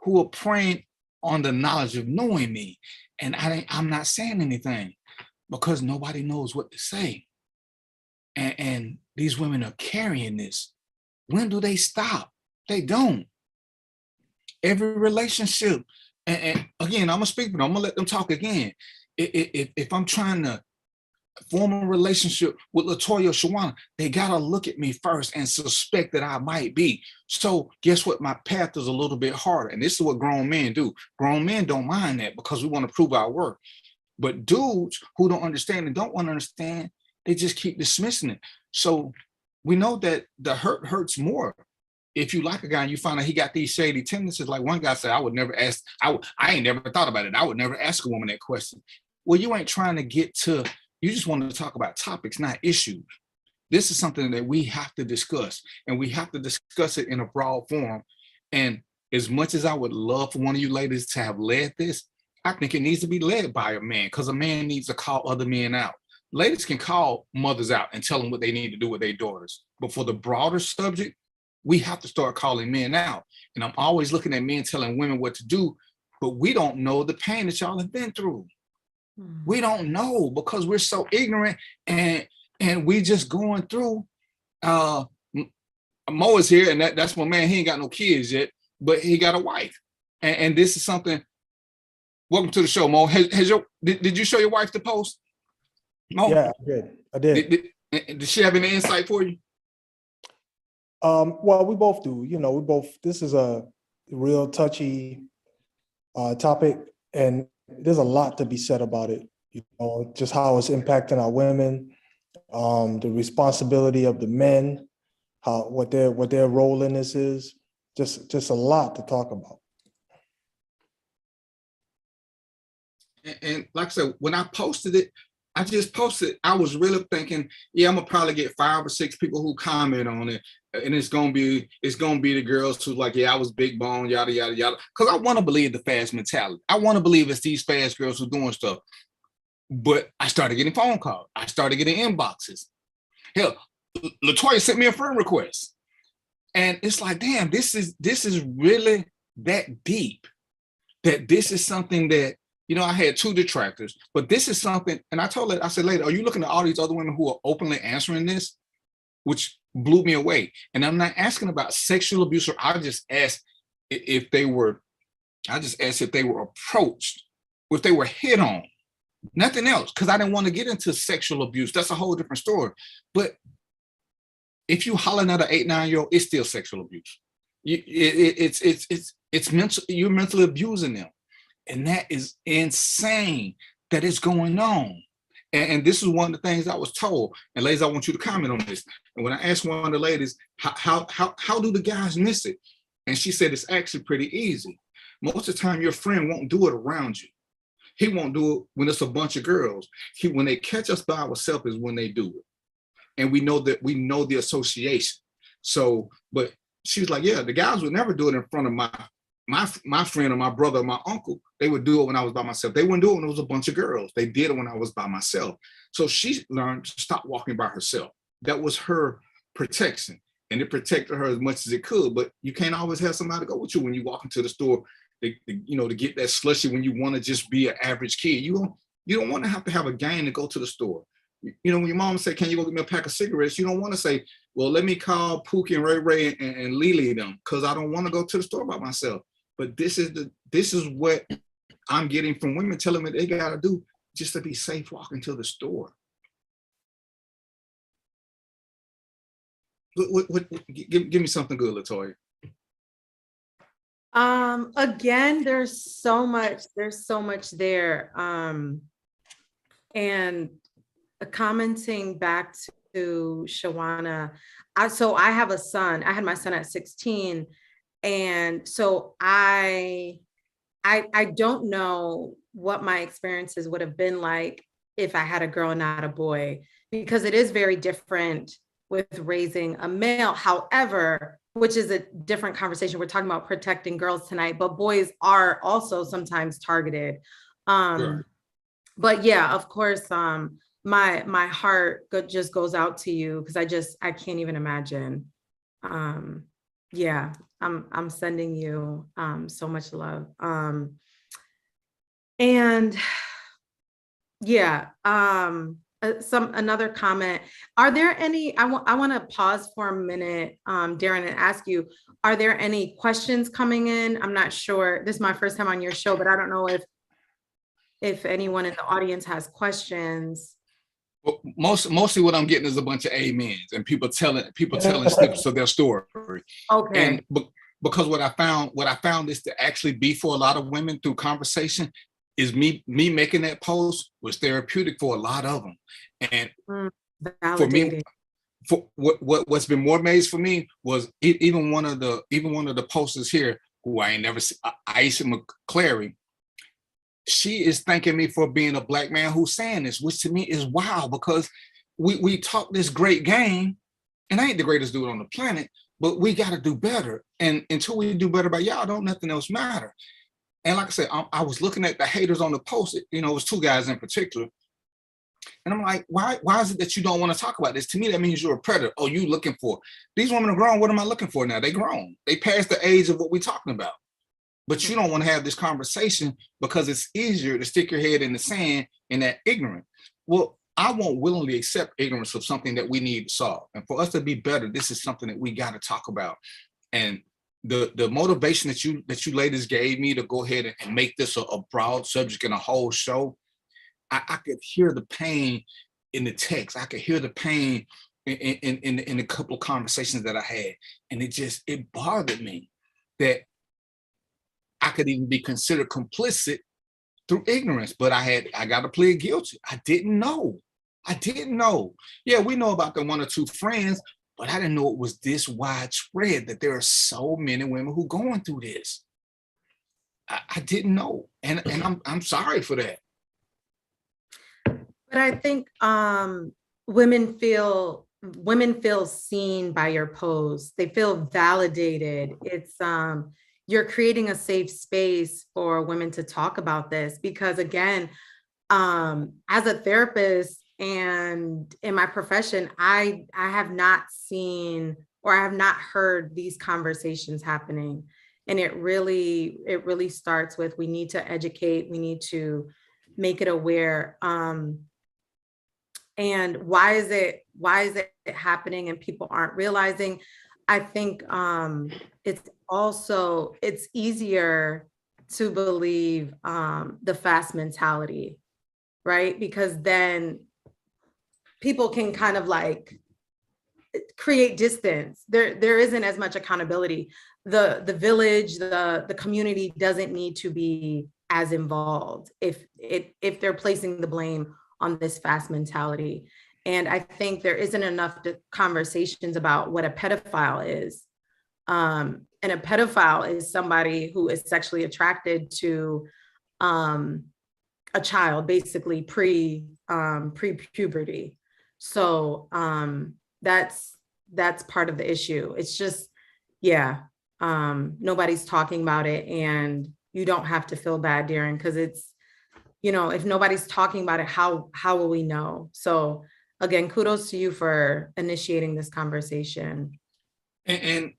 who are preying on the knowledge of knowing me. And I'm not saying anything because nobody knows what to say. And these women are carrying this. When do they stop? They don't. Every relationship, and again, I'm gonna speak, but I'm gonna let them talk again. If I'm trying to form a relationship with LaToya or Shawana, they gotta look at me first and suspect that I might be. So guess what? My path is a little bit harder. And this is what grown men do. Grown men don't mind that because we want to prove our worth. But dudes who don't understand and don't want to understand, they just keep dismissing it. So we know that the hurt hurts more. If you like a guy and you find out he got these shady tendencies, like one guy said, I would never ask, I ain't never thought about it. I would never ask a woman that question. Well, you ain't trying to get to, you just want to talk about topics, not issues. This is something that we have to discuss, and we have to discuss it in a broad form. And as much as I would love for one of you ladies to have led this, I think it needs to be led by a man, because a man needs to call other men out. Ladies can call mothers out and tell them what they need to do with their daughters. But for the broader subject, we have to start calling men out. And I'm always looking at men telling women what to do, but we don't know the pain that y'all have been through. We don't know because we're so ignorant, and we just going through. Mo is here, and that's my man. He ain't got no kids yet, but he got a wife, and this is something. Welcome to the show, Mo. Did you show your wife the post? Mo? Yeah, I did. Did she have any insight for you? Well, we both do. You know, this is a real touchy topic, and there's a lot to be said about it. You know, just how it's impacting our women, the responsibility of the men, what their role in this is. Just a lot to talk about. And like I said, when I posted it, I just posted, I was really thinking, yeah, I'm gonna probably get 5 or 6 people who comment on it. And it's gonna be the girls who's like, yeah, I was big bone, yada, yada, yada. Because I want to believe the fast mentality. I want to believe it's these fast girls who doing stuff. But I started getting phone calls. I started getting inboxes. Hell, LaToya sent me a friend request. And it's like, damn, this is really that deep. That this is something that, you know, I had 2 detractors, but this is something, and I told her, I said, later, are you looking at all these other women who are openly answering this? Which blew me away. And I'm not asking about sexual abuse, or I just asked if they were approached, or if they were hit on, nothing else, because I didn't want to get into sexual abuse. That's a whole different story. But if you hollering at an 8, 9-year-old, it's still sexual abuse. It's mental, you're mentally abusing them. And that is insane that it's going on. And this is one of the things I was told. And ladies, I want you to comment on this. And when I asked one of the ladies, how do the guys miss it? And she said, it's actually pretty easy. Most of the time, your friend won't do it around you. He won't do it when it's a bunch of girls. When they catch us by ourselves is when they do it. And we know the association. So, but she was like, yeah, the guys would never do it in front of my friend or my brother or my uncle. They would do it when I was by myself. They wouldn't do it when it was a bunch of girls. They did it when I was by myself. So she learned to stop walking by herself. That was her protection. And it protected her as much as it could. But you can't always have somebody go with you when you walk into the store, to get that slushy when you want to just be an average kid. You don't want to have a gang to go to the store. You know, when your mom say, can you go get me a pack of cigarettes? You don't want to say, well, let me call Pookie and Ray Ray and Lily them, because I don't want to go to the store by myself. But this is what I'm getting from women telling me they got to do just to be safe walking to the store. Give me something good, LaToya. Again, there's so much there. And commenting back to Shawana, I have a son. I had my son at 16. And so I don't know what my experiences would have been like if I had a girl and not a boy, because it is very different with raising a male. However, which is a different conversation. We're talking about protecting girls tonight, but boys are also sometimes targeted. Sure. But yeah, of course, my heart just goes out to you, because I can't even imagine. Yeah, I'm sending you so much love. And yeah, another comment. Are there any, I want to pause for a minute, Darren, and ask you, are there any questions coming in? I'm not sure. This is my first time on your show, but I don't know if anyone in the audience has questions. Well, mostly what I'm getting is a bunch of amens and people telling snippets of their story. Okay. And because what I found is to actually be for a lot of women through conversation is me making that post was therapeutic for a lot of them. And for me, for what's been more amazing for me was even one of the posters here, who I ain't never seen, Aisha McClary. She is thanking me for being a Black man who's saying this, which to me is wow, because we talk this great game, and I ain't the greatest dude on the planet, but we got to do better. And until we do better by y'all, don't nothing else matter. And like I said, I was looking at the haters on the post. You know, it was two guys in particular. And I'm like, why is it that you don't want to talk about this? To me, that means you're a predator. Oh, you looking for, these women are grown. What am I looking for now? They grown. They passed the age of what we're talking about. But you don't want to have this conversation because it's easier to stick your head in the sand in that ignorant. Well, I won't willingly accept ignorance of something that we need to solve. And for us to be better, this is something that we got to talk about. And the motivation that you ladies gave me to go ahead and make this a broad subject and a whole show, I could hear the pain in the text. I could hear the pain in a couple of conversations that I had. And it bothered me that I could even be considered complicit through ignorance, but I got to plead guilty. I didn't know. Yeah, we know about the one or two friends, but I didn't know it was this widespread, that there are so many women who going through this. I didn't know, and I'm sorry for that. But I think women feel seen by your post. They feel validated. It's you're creating a safe space for women to talk about this, because again, as a therapist and in my profession, I have not seen, or I have not heard these conversations happening. And it really starts with, we need to educate, we need to make it aware. And why is it happening and people aren't realizing? I think it's easier to believe the fast mentality, right? Because then people can kind of like create distance. There isn't as much accountability. The village, the community doesn't need to be as involved if they're placing the blame on this fast mentality. And I think there isn't enough conversations about what a pedophile is. And a pedophile is somebody who is sexually attracted to a child, basically pre-puberty. So that's part of the issue. It's just, yeah, nobody's talking about it, and you don't have to feel bad, Darren, because it's, you know, if nobody's talking about it, how will we know? So again, kudos to you for initiating this conversation. And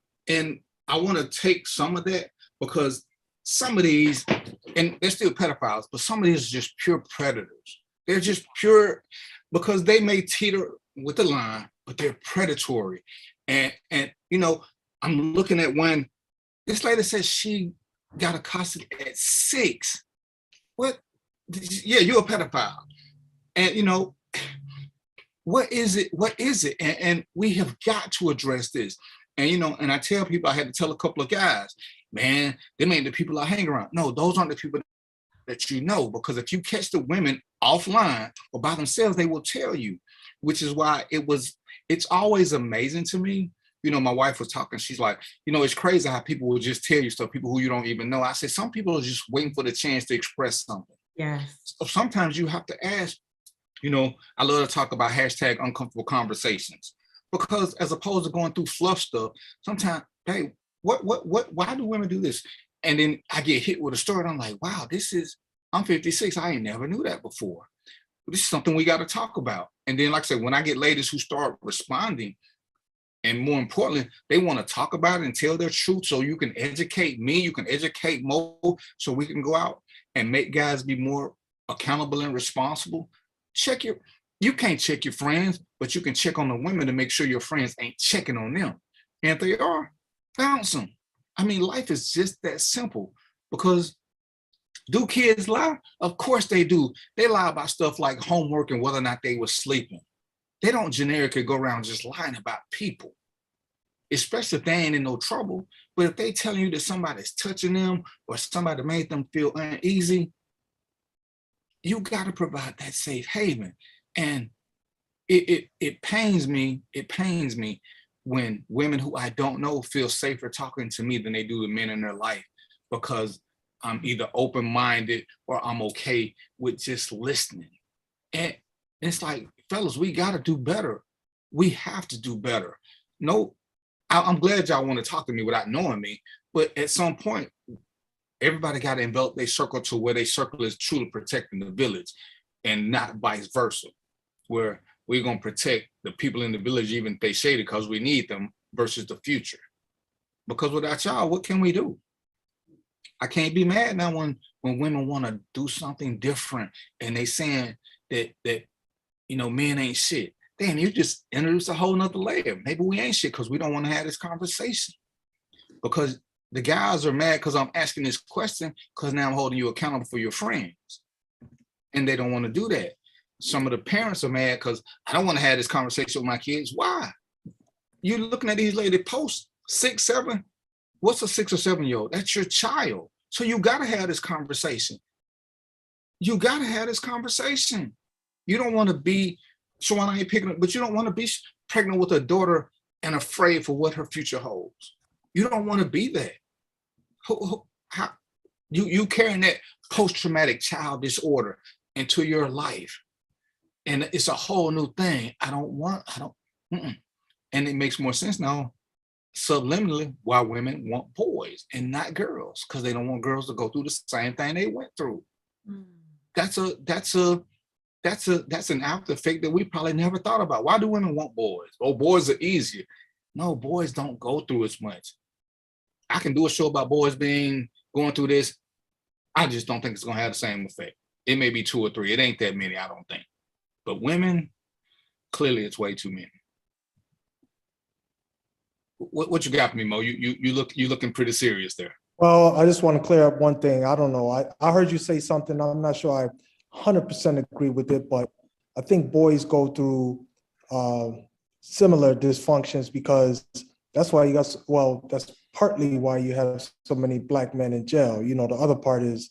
I want to take some of that, because some of these, and they're still pedophiles, but some of these are just pure predators. They're just pure, because they may teeter with the line, but they're predatory. And you know, I'm looking at one, this lady says she got accosted at 6. What? Yeah, you're a pedophile. And you know, what is it? And we have got to address this. And, you know, and I tell people, I had to tell a couple of guys, man, them ain't the people I hang around. No, those aren't the people that you know, because if you catch the women offline or by themselves, they will tell you, which is why it's always amazing to me. You know, my wife was talking, she's like, you know, it's crazy how people will just tell you stuff, people who you don't even know. I said, some people are just waiting for the chance to express something. Yes. So sometimes you have to ask, you know, I love to talk about hashtag uncomfortable conversations, because as opposed to going through fluff stuff, sometimes, hey, why do women do this? And then I get hit with a story and I'm like, wow, I'm 56. I ain't never knew that before. This is something we got to talk about. And then, like I said, when I get ladies who start responding, and more importantly, they want to talk about it and tell their truth, so you can educate me, you can educate Mo, so we can go out and make guys be more accountable and responsible. You can't check your friends, but you can check on the women to make sure your friends ain't checking on them. And if they are, bounce them. I mean, life is just that simple. Because do kids lie? Of course they do. They lie about stuff like homework and whether or not they were sleeping. They don't generically go around just lying about people, especially if they ain't in no trouble. But if they telling you that somebody's touching them or somebody made them feel uneasy, you got to provide that safe haven. And it pains me when women who I don't know feel safer talking to me than they do the men in their life, because I'm either open-minded or I'm okay with just listening. And it's like, fellas, we got to do better. We have to do better. No, I'm glad y'all want to talk to me without knowing me, but at some point, everybody got to envelop their circle to where their circle is truly protecting the village, and not vice versa, where we're going to protect the people in the village, even if they shady, because we need them, versus the future. Because without y'all, what can we do? I can't be mad now when women want to do something different and they saying that you know, men ain't shit. Damn, you just introduced a whole nother layer. Maybe we ain't shit because we don't want to have this conversation. Because the guys are mad because I'm asking this question, because now I'm holding you accountable for your friends. And they don't want to do that. Some of the parents are mad because I don't want to have this conversation with my kids. Why? You're looking at these ladies post 6, 7. What's a 6 or 7-year-old? That's your child. So you got to have this conversation. You got to have this conversation. You don't want to be, so I ain't picking up, but you don't want to be pregnant with a daughter and afraid for what her future holds. You don't want to be that. How, you carrying that post-traumatic child disorder into your life. And it's a whole new thing. And it makes more sense now, subliminally, why women want boys and not girls, because they don't want girls to go through the same thing they went through. That's an after effect that we probably never thought about. Why do women want boys? Oh, boys are easier. No, boys don't go through as much. I can do a show about boys going through this. I just don't think it's gonna have the same effect. It may be 2 or 3. It ain't that many, I don't think. But women, clearly it's way too many. What you got for me, Mo? You looking pretty serious there. Well, I just want to clear up one thing. I don't know. I heard you say something. I'm not sure I 100% agree with it, but I think boys go through similar dysfunctions, because that's why that's partly why you have so many Black men in jail. You know, the other part is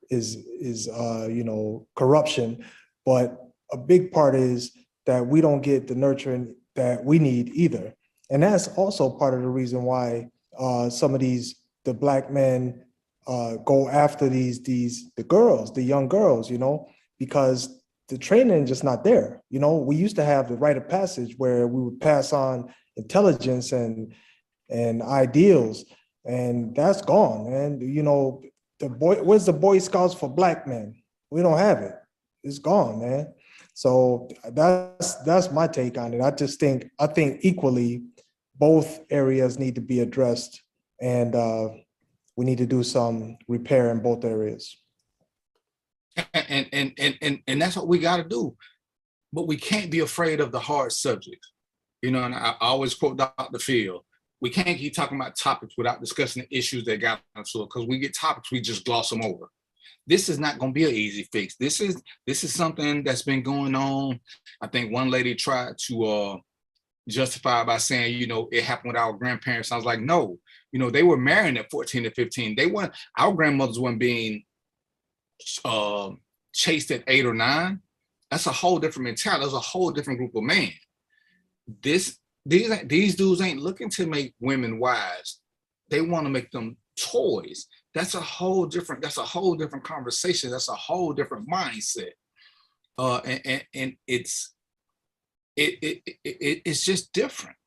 you know, corruption, but a big part is that we don't get the nurturing that we need either. And that's also part of the reason why some of the Black men go after the girls, the young girls, you know, because the training is just not there. You know, we used to have the rite of passage where we would pass on intelligence and ideals, and that's gone. And you know, where's the Boy Scouts for Black men? We don't have it. It's gone, man. So that's my take on it. I think equally both areas need to be addressed, and we need to do some repair in both areas. And that's what we got to do. But we can't be afraid of the hard subjects. You know, and I always quote Dr. Phil, we can't keep talking about topics without discussing the issues that got us to it, because we get topics, we just gloss them over. This is not going to be an easy fix. This is something that's been going on. I think one lady tried to justify by saying, you know, it happened with our grandparents. I was like, no, you know, they were marrying at 14 to 15. Our grandmothers weren't being chased at 8 or 9, that's a whole different mentality. That's a whole different group of men. These dudes ain't looking to make women wives. They want to make them toys. That's a whole different conversation. That's a whole different mindset. And it's just different.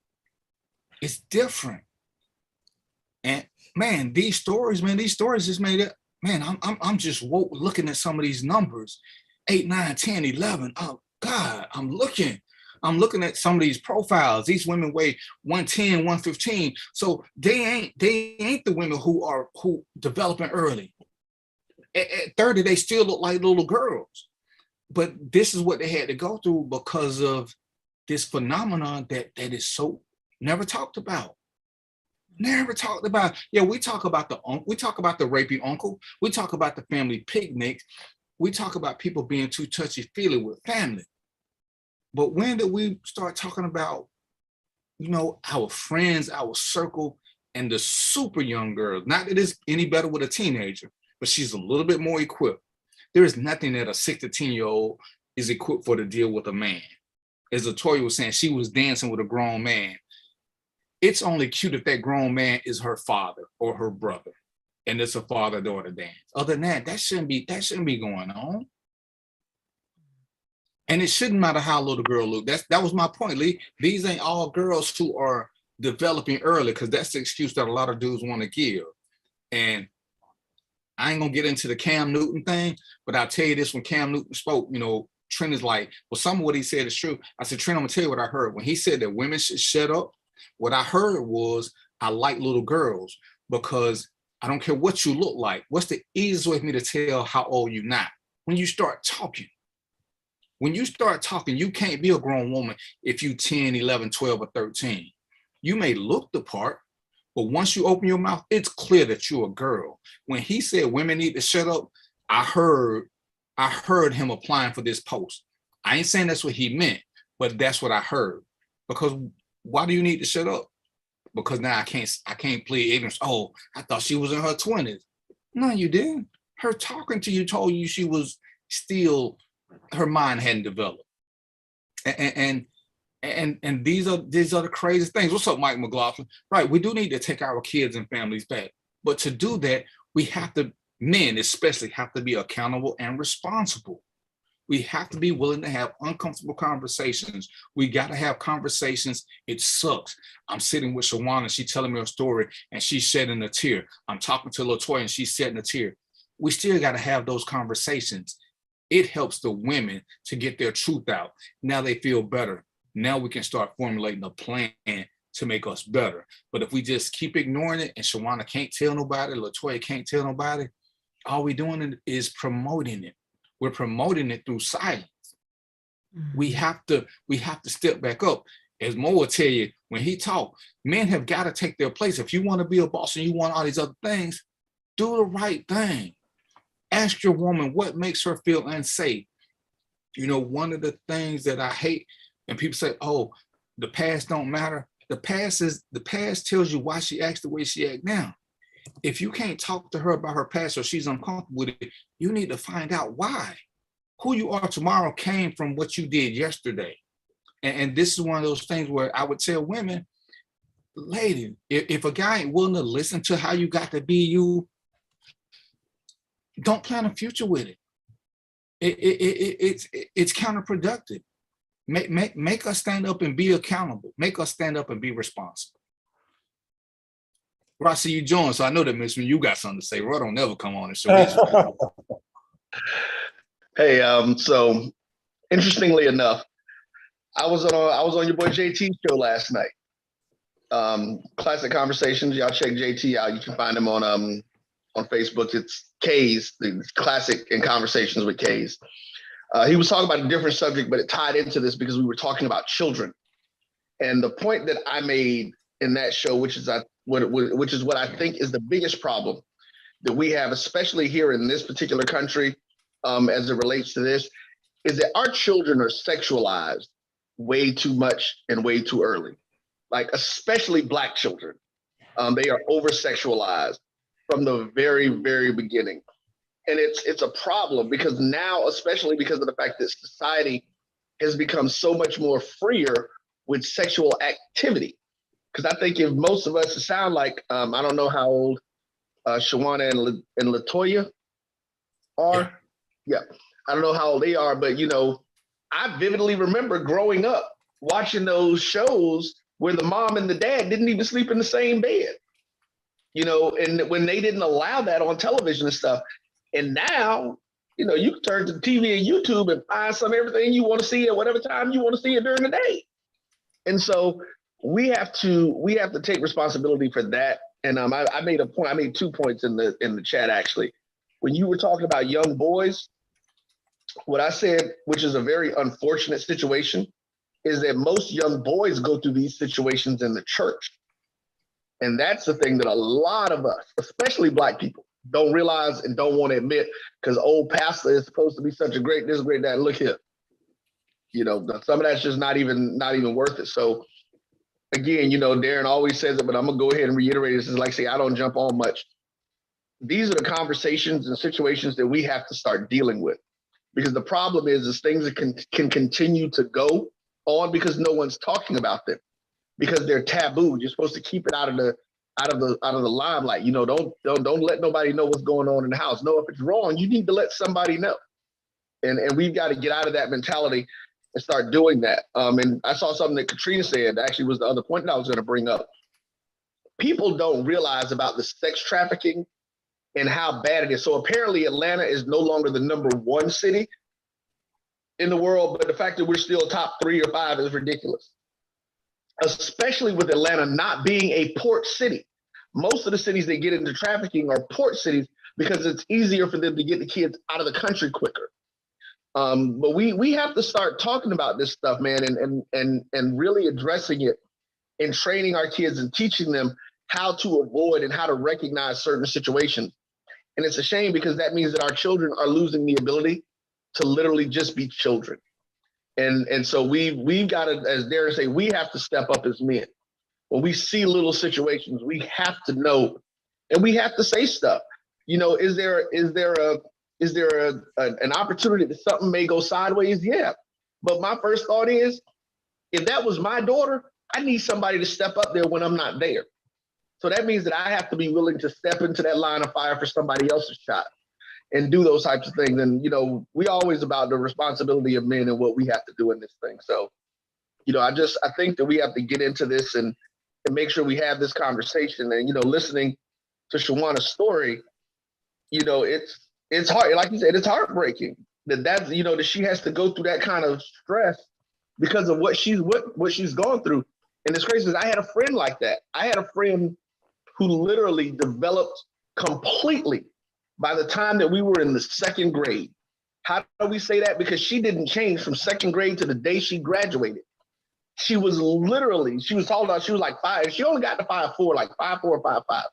It's different. And man, these stories just made it. Man, I'm just woke looking at some of these numbers, 8, 9, 10, 11. Oh God, I'm looking at some of these profiles. These women weigh 110, 115. So they ain't the women who developing early. At 30, they still look like little girls. But this is what they had to go through because of this phenomenon that is so never talked about. Never talked about. Yeah, we talk about the rapey uncle. We talk about the family picnics. We talk about people being too touchy-feely with family. But when did we start talking about, our friends, our circle, and the super young girls? Not that it's any better with a teenager, but she's a little bit more equipped. There is nothing that a 6 to 10-year-old is equipped for to deal with a man. As Latoya was saying, she was dancing with a grown man. It's only cute if that grown man is her father or her brother, and it's a father-daughter dance. Other than that shouldn't be going on. And it shouldn't matter how little girl look. That was my point, Lee. These ain't all girls who are developing early, because that's the excuse that a lot of dudes want to give. And I ain't gonna get into the Cam Newton thing, but I'll tell you this: when Cam Newton spoke, Trent is like, well, some of what he said is true. I said, Trent, I'm gonna tell you what I heard. When he said that women should shut up, what I heard was, I like little girls because I don't care what you look like. What's the easiest way for me to tell how old you're not? When you start talking. When you start talking, you can't be a grown woman if you 10, 11, 12, or 13. You may look the part, but once you open your mouth, it's clear that you're a girl. When he said women need to shut up, I heard him applying for this post. I ain't saying that's what he meant, but that's what I heard. Because why do you need to shut up? Because now I can't plead ignorance. Oh, I thought she was in her 20s. No, you didn't. Her talking to you told you she was still, her mind hadn't developed. And these are the crazy things. What's up, Mike McLaughlin? Right, we do need to take our kids and families back. But to do that, we have to, men especially, have to be accountable and responsible. We have to be willing to have uncomfortable conversations. We got to have conversations. It sucks. I'm sitting with Shawana, she's telling me a story, and she's shedding a tear. I'm talking to Latoya, and she's shedding a tear. We still got to have those conversations. It helps the women to get their truth out. Now they feel better. Now we can start formulating a plan to make us better. But if we just keep ignoring it, and Shawana can't tell nobody, Latoya can't tell nobody, all we're doing is promoting it. We're promoting it through silence. Mm-hmm. We have to step back up. As Mo will tell you, when he talk, men have got to take their place. If you want to be a boss and you want all these other things, do the right thing. Ask your woman what makes her feel unsafe. One of the things that I hate, and people say, oh, the past don't matter. The past tells you why she acts the way she acts now. If you can't talk to her about her past or she's uncomfortable with it, you need to find out why. Who you are tomorrow came from what you did yesterday. And this is one of those things where I would tell women, lady, if a guy ain't willing to listen to how you got to be you, don't plan a future with it. It's counterproductive. Make us stand up and be accountable. Make us stand up and be responsible. Well, I see you join, so I know that, Miss, when you got something to say. Roy don't never come on and show his. Hey, so interestingly enough, I was on your boy JT's show last night. Classic Conversations. Y'all check JT out. You can find him on Facebook. It's K's, the Classic and Conversations with K's. He was talking about a different subject, but it tied into this because we were talking about children. And the point that I made in that show, which is what I think is the biggest problem that we have, especially here in this particular country, as it relates to this, is that our children are sexualized way too much and way too early. Like, especially Black children. They are over-sexualized from the very, very beginning. And it's a problem because now, especially because of the fact that society has become so much more freer with sexual activity. Because I think if most of us sound like, I don't know how old Shawana and Latoya are. Yeah. I don't know how old they are, but, you know, I vividly remember growing up watching those shows where the mom and the dad didn't even sleep in the same bed, you know, and when they didn't allow that on television and stuff. And now, you know, you can turn to the TV and YouTube and find everything you want to see at whatever time you want to see it during the day. And so we have to take responsibility for that. And I made a point. I made 2 points in the chat actually. When you were talking about young boys, what I said, which is a very unfortunate situation, is that most young boys go through these situations in the church. And that's the thing that a lot of us, especially Black people, don't realize and don't want to admit, because old pastor is supposed to be such a great this, great that. Look here, you know, some of that's just not even worth it. So again, you know, Darren always says it, but I'm gonna go ahead and reiterate this. Is like, say, I don't jump on much. These are the conversations and situations that we have to start dealing with, because the problem is things that can continue to go on because no one's talking about them, because they're taboo. You're supposed to keep it out of the limelight. You know, don't let nobody know what's going on in the house. No, if it's wrong, you need to let somebody know. And we've got to get out of that mentality and start doing that. And I saw something that Katrina said, actually was the other point that I was going to bring up. People don't realize about the sex trafficking and how bad it is. So apparently Atlanta is no longer the #1 city in the world, but the fact that we're still top 3 or 5 is ridiculous. Especially with Atlanta not being a port city. Most of the cities that get into trafficking are port cities because it's easier for them to get the kids out of the country quicker. But we have to start talking about this stuff, man, and really addressing it and training our kids and teaching them how to avoid and how to recognize certain situations. And it's a shame because that means that our children are losing the ability to literally just be children. And so we've got to, as Darren say, we have to step up as men. When we see little situations, we have to know, and we have to say stuff. You know, is there an opportunity that something may go sideways? Yeah. But my first thought is, if that was my daughter, I need somebody to step up there when I'm not there. So that means that I have to be willing to step into that line of fire for somebody else's child and do those types of things. And, you know, we always about the responsibility of men and what we have to do in this thing. So, you know, I think that we have to get into this and make sure we have this conversation. And, you know, listening to Shawana's story, you know, it's hard. Like you said, it's heartbreaking that you know, that she has to go through that kind of stress because of what she's gone through. And it's crazy, I had a friend like that. I had a friend who literally developed completely by the time that we were in the 2nd grade. How do we say that? Because she didn't change from 2nd grade to the day she graduated. She was told out, she was like 5. She only got to 5'4", like 5'4" or 5'5".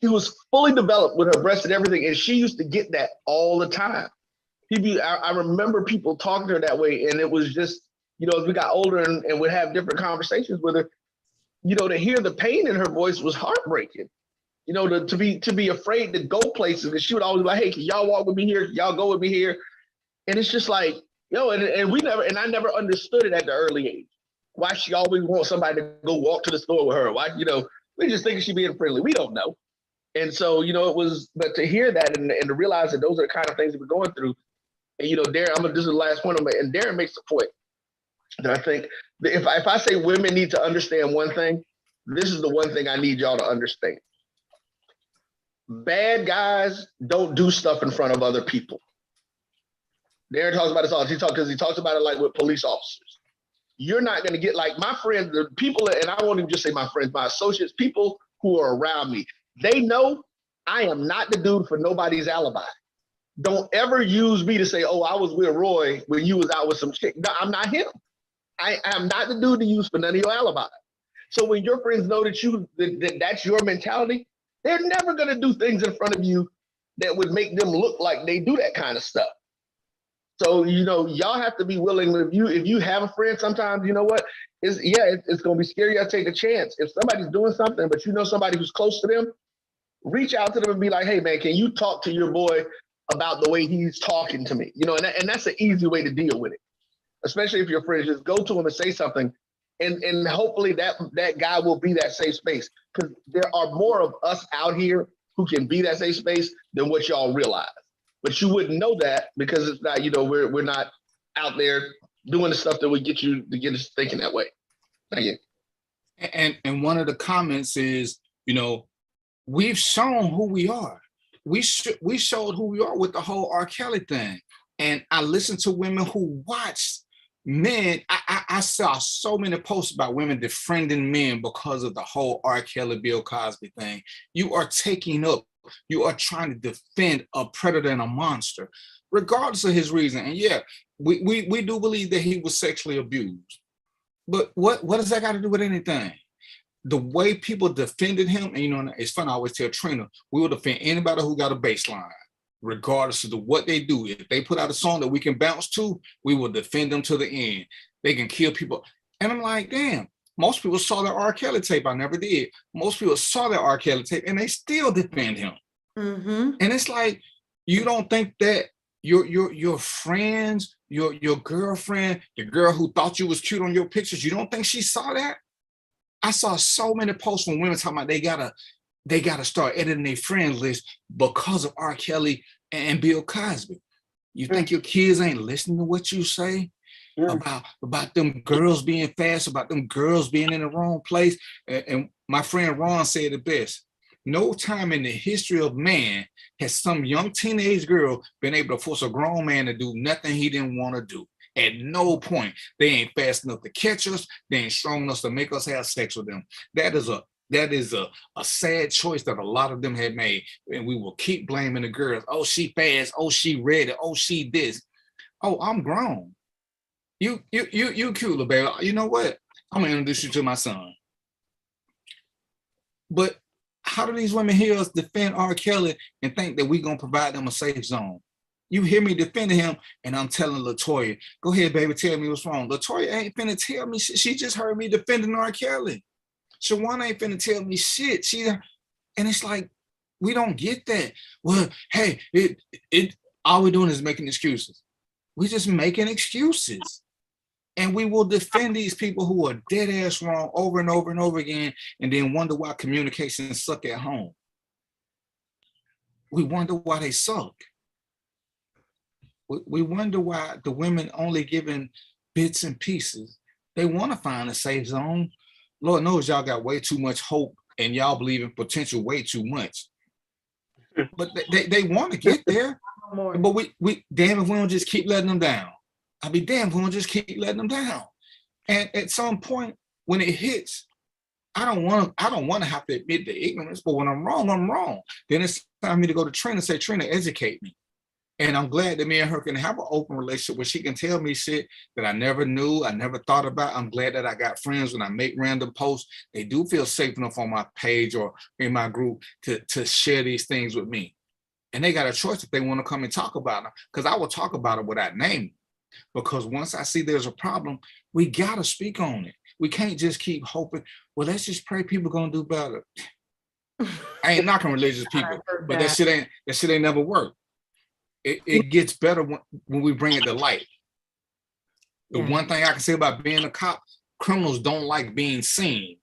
She was fully developed with her breasts and everything, and she used to get that all the time. I remember people talking to her that way, and it was just, you know, as we got older and would have different conversations with her, you know, to hear the pain in her voice was heartbreaking. You know, to be afraid to go places, because she would always be like, hey, can y'all walk with me here? Can y'all go with me here? And it's just like, yo, and I never understood it at the early age. Why she always wants somebody to go walk to the store with her. Why, you know, we just think she being friendly. We don't know. And so, you know, but to hear that and to realize that those are the kind of things that we're going through. And, you know, Darren, this is the last point, and Darren makes a point that I think that if I say women need to understand one thing, this is the one thing I need y'all to understand. Bad guys don't do stuff in front of other people. Darren talks about this all. He talks about it like with police officers. You're not going to get, like, my friends, the people, and I won't even just say my friends, my associates, people who are around me, they know I am not the dude for nobody's alibi. Don't ever use me to say, oh, I was with Roy when you was out with some chick. No, I'm not him. I am not the dude to use for none of your alibi. So when your friends know that that's your mentality, they're never going to do things in front of you that would make them look like they do that kind of stuff. So, you know, y'all have to be willing. If you have a friend, sometimes, you know what, it's going to be scary. I take a chance. If somebody's doing something, but you know somebody who's close to them, reach out to them and be like, hey, man, can you talk to your boy about the way he's talking to me, and that's an easy way to deal with it, especially if you're friends. Just go to him and say something, and hopefully that guy will be that safe space, because there are more of us out here who can be that safe space than what y'all realize. But you wouldn't know that because it's not, we're not out there doing the stuff that would get us thinking that way. Thank you. And one of the comments is, we've shown who we are. We showed who we are with the whole R. Kelly thing. And I listened to women who watched men. I saw so many posts about women defriending men because of the whole R. Kelly, Bill Cosby thing. You are taking up, you are trying to defend a predator and a monster, regardless of his reason. And yeah, we do believe that he was sexually abused. But what does that got to do with anything? The way people defended him, and it's fun, I always tell Trina, we will defend anybody who got a baseline, regardless of what they do. If they put out a song that we can bounce to, we will defend them to the end. They can kill people. And I'm like, damn, most people saw that R. Kelly tape. I never did. Most people saw that R. Kelly tape and they still defend him. Mm-hmm. And it's like, you don't think that your friends, your girlfriend, the girl who thought you was cute on your pictures, you don't think she saw that? I saw so many posts from women talking about they gotta start editing their friend list because of R. Kelly and Bill Cosby. You think your kids ain't listening to what you say about them girls being fast, about them girls being in the wrong place? And my friend Ron said it best. No time in the history of man has some young teenage girl been able to force a grown man to do nothing he didn't want to do. At no point. They ain't fast enough to catch us. They ain't strong enough to make us have sex with them. That is a sad choice that a lot of them had made. And we will keep blaming the girls. Oh, she fast. Oh, she ready. Oh, she this. Oh, I'm grown. You cute, little baby. You know what? I'm gonna introduce you to my son. But how do these women hear us defend R. Kelly and think that we're gonna provide them a safe zone? You hear me defending him, and I'm telling LaToya, go ahead, baby, tell me what's wrong. LaToya ain't finna tell me shit. She just heard me defending R. Kelly. Shawana ain't finna tell me shit. And it's like, we don't get that. Well, hey, all we're doing is making excuses. We're just making excuses. And we will defend these people who are dead ass wrong over and over and over again, and then wonder why communication suck at home. We wonder why they suck. We wonder why the women only giving bits and pieces. They want to find a safe zone. Lord knows y'all got way too much hope and y'all believe in potential way too much. But they want to get there. But we damn if we don't just keep letting them down. I'll be damned if we don't just keep letting them down. And at some point when it hits, I don't want to have to admit the ignorance, but when I'm wrong. Then it's time for me to go to Trina and say, Trina, educate me. And I'm glad that me and her can have an open relationship where she can tell me shit that I never knew, I never thought about. I'm glad that I got friends when I make random posts. They do feel safe enough on my page or in my group to share these things with me. And they got a choice if they want to come and talk about it, because I will talk about it without naming. Because once I see there's a problem, we got to speak on it. We can't just keep hoping, well, let's just pray people going to do better. I ain't knocking religious people, but that shit ain't never worked. It gets better when we bring it to light. The one thing I can say about being a cop, criminals don't like being seen.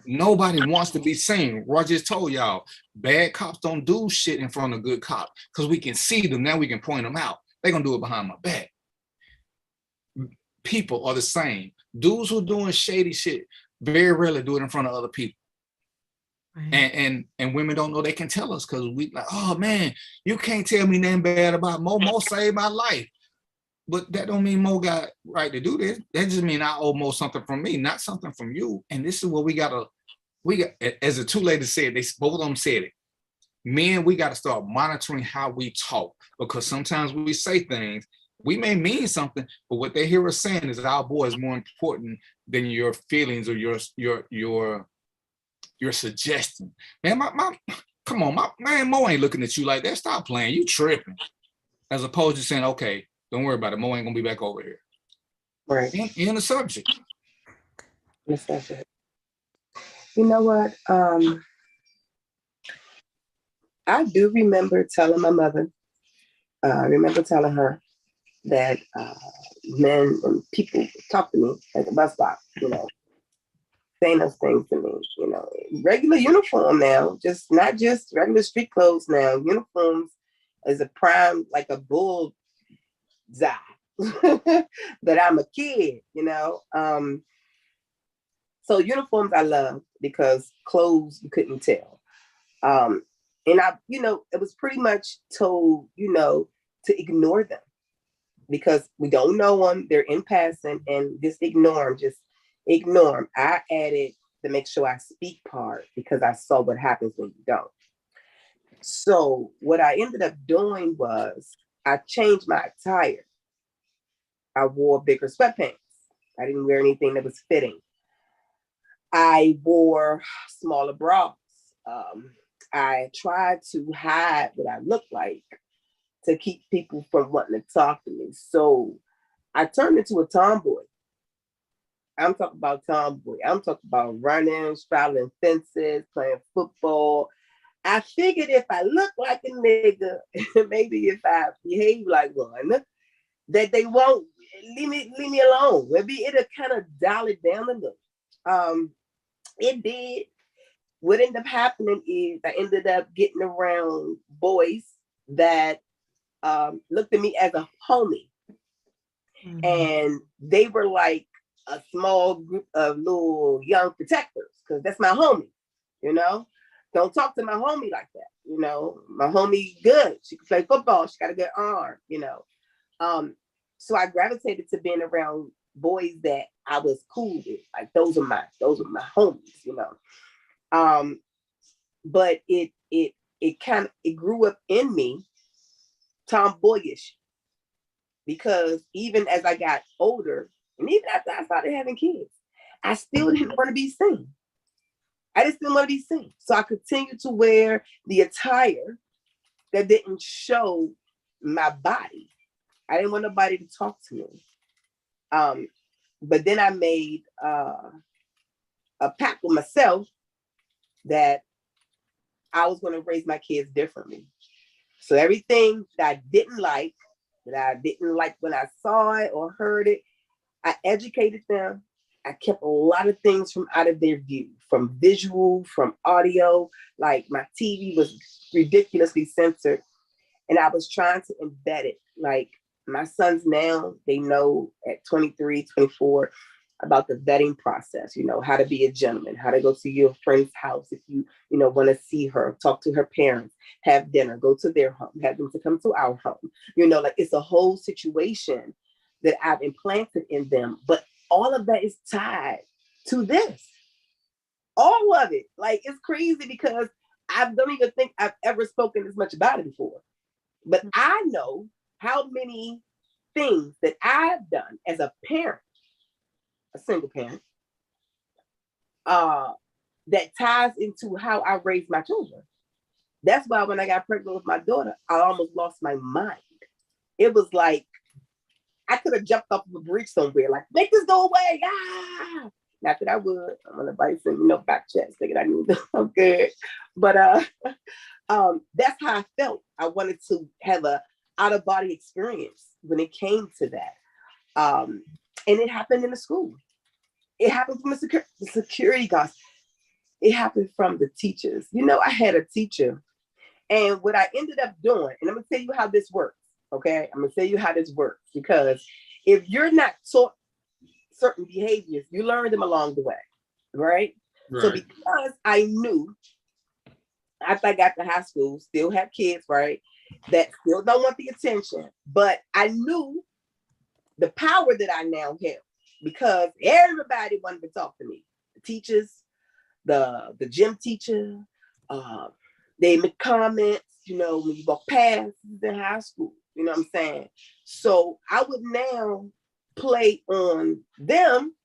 Nobody wants to be seen. Roy just told y'all, bad cops don't do shit in front of good cops because we can see them. Now we can point them out. They're going to do it behind my back. People are the same. Dudes who doing shady shit very rarely do it in front of other people. And women don't know they can tell us because we like, oh man, you can't tell me nothing bad about Mo. Mo saved my life. But that don't mean Mo got right to do this. That just mean I owe Mo something from me, not something from you. And this is what we got, as the two ladies said, both of them said it. Men, we got to start monitoring how we talk, because sometimes we say things, we may mean something, but what they hear us saying is our boy is more important than your feelings or your suggestion. Man, come on, my man Mo ain't looking at you like that. Stop playing. You tripping. As opposed to saying, okay, don't worry about it. Mo ain't gonna be back over here. Right. In the subject. The subject. You know what? I do remember telling my mother I remember telling her that men and people talk to me at the bus stop, saying those things to me, regular uniform now, just not just regular street clothes now. Uniforms is a prime, like a bullseye that I'm a kid, So uniforms I love because clothes you couldn't tell. And it was pretty much told, to ignore them because we don't know them. They're in passing and just ignore them. Just ignore them. I added the make sure I speak part because I saw what happens when you don't. So what I ended up doing was I changed my attire. I wore bigger sweatpants. I didn't wear anything that was fitting. I wore smaller bras. I tried to hide what I looked like to keep people from wanting to talk to me. So I turned into a tomboy. I'm talking about tomboy. I'm talking about running, straddling fences, playing football. I figured if I look like a nigga, maybe if I behave like one, that they won't leave me alone. Maybe it'll kind of dial it down a little. It did. What ended up happening is I ended up getting around boys that looked at me as a homie. Mm-hmm. And they were like a small group of little young protectors because that's my homie, Don't talk to my homie like that, My homie good. She can play football. She got a good arm, So I gravitated to being around boys that I was cool with. Like those are my homies, But it grew up in me tomboyish because even as I got older and even after I started having kids, I still didn't want to be seen. I just didn't want to be seen. So I continued to wear the attire that didn't show my body. I didn't want nobody to talk to me. But then I made a pact with myself that I was going to raise my kids differently. So everything that I didn't like when I saw it or heard it, I educated them. I kept a lot of things from out of their view, from visual, from audio. Like my TV was ridiculously censored. And I was trying to embed it. Like my sons now, they know at 23, 24 about the vetting process, how to be a gentleman, how to go to your friend's house if you want to see her, talk to her parents, have dinner, go to their home, have them to come to our home. Like it's a whole situation that I've implanted in them. But all of that is tied to this. All of it. Like it's crazy because I don't even think I've ever spoken this much about it before. But I know how many things that I've done as a parent, a single parent, that ties into how I raised my children. That's why when I got pregnant with my daughter, I almost lost my mind. It was like, I could have jumped off of a bridge somewhere, like, make this go away. Ah! Not that I would. I'm gonna bite some, back chest, thinking I knew I'm good. But that's how I felt. I wanted to have a out-of-body experience when it came to that. And it happened in the school. It happened from the security guards. It happened from the teachers. I had a teacher. And what I ended up doing, and I'm going to tell you how this works, okay? I'm going to tell you how this works. Because if you're not taught certain behaviors, you learn them along the way, right? So because I knew, after I got to high school, still have kids, right? That still don't want the attention. But I knew the power that I now have because everybody wanted to talk to me. The teachers, the gym teacher, they make comments, when you walk past in high school, what I'm saying? So I would now play on them,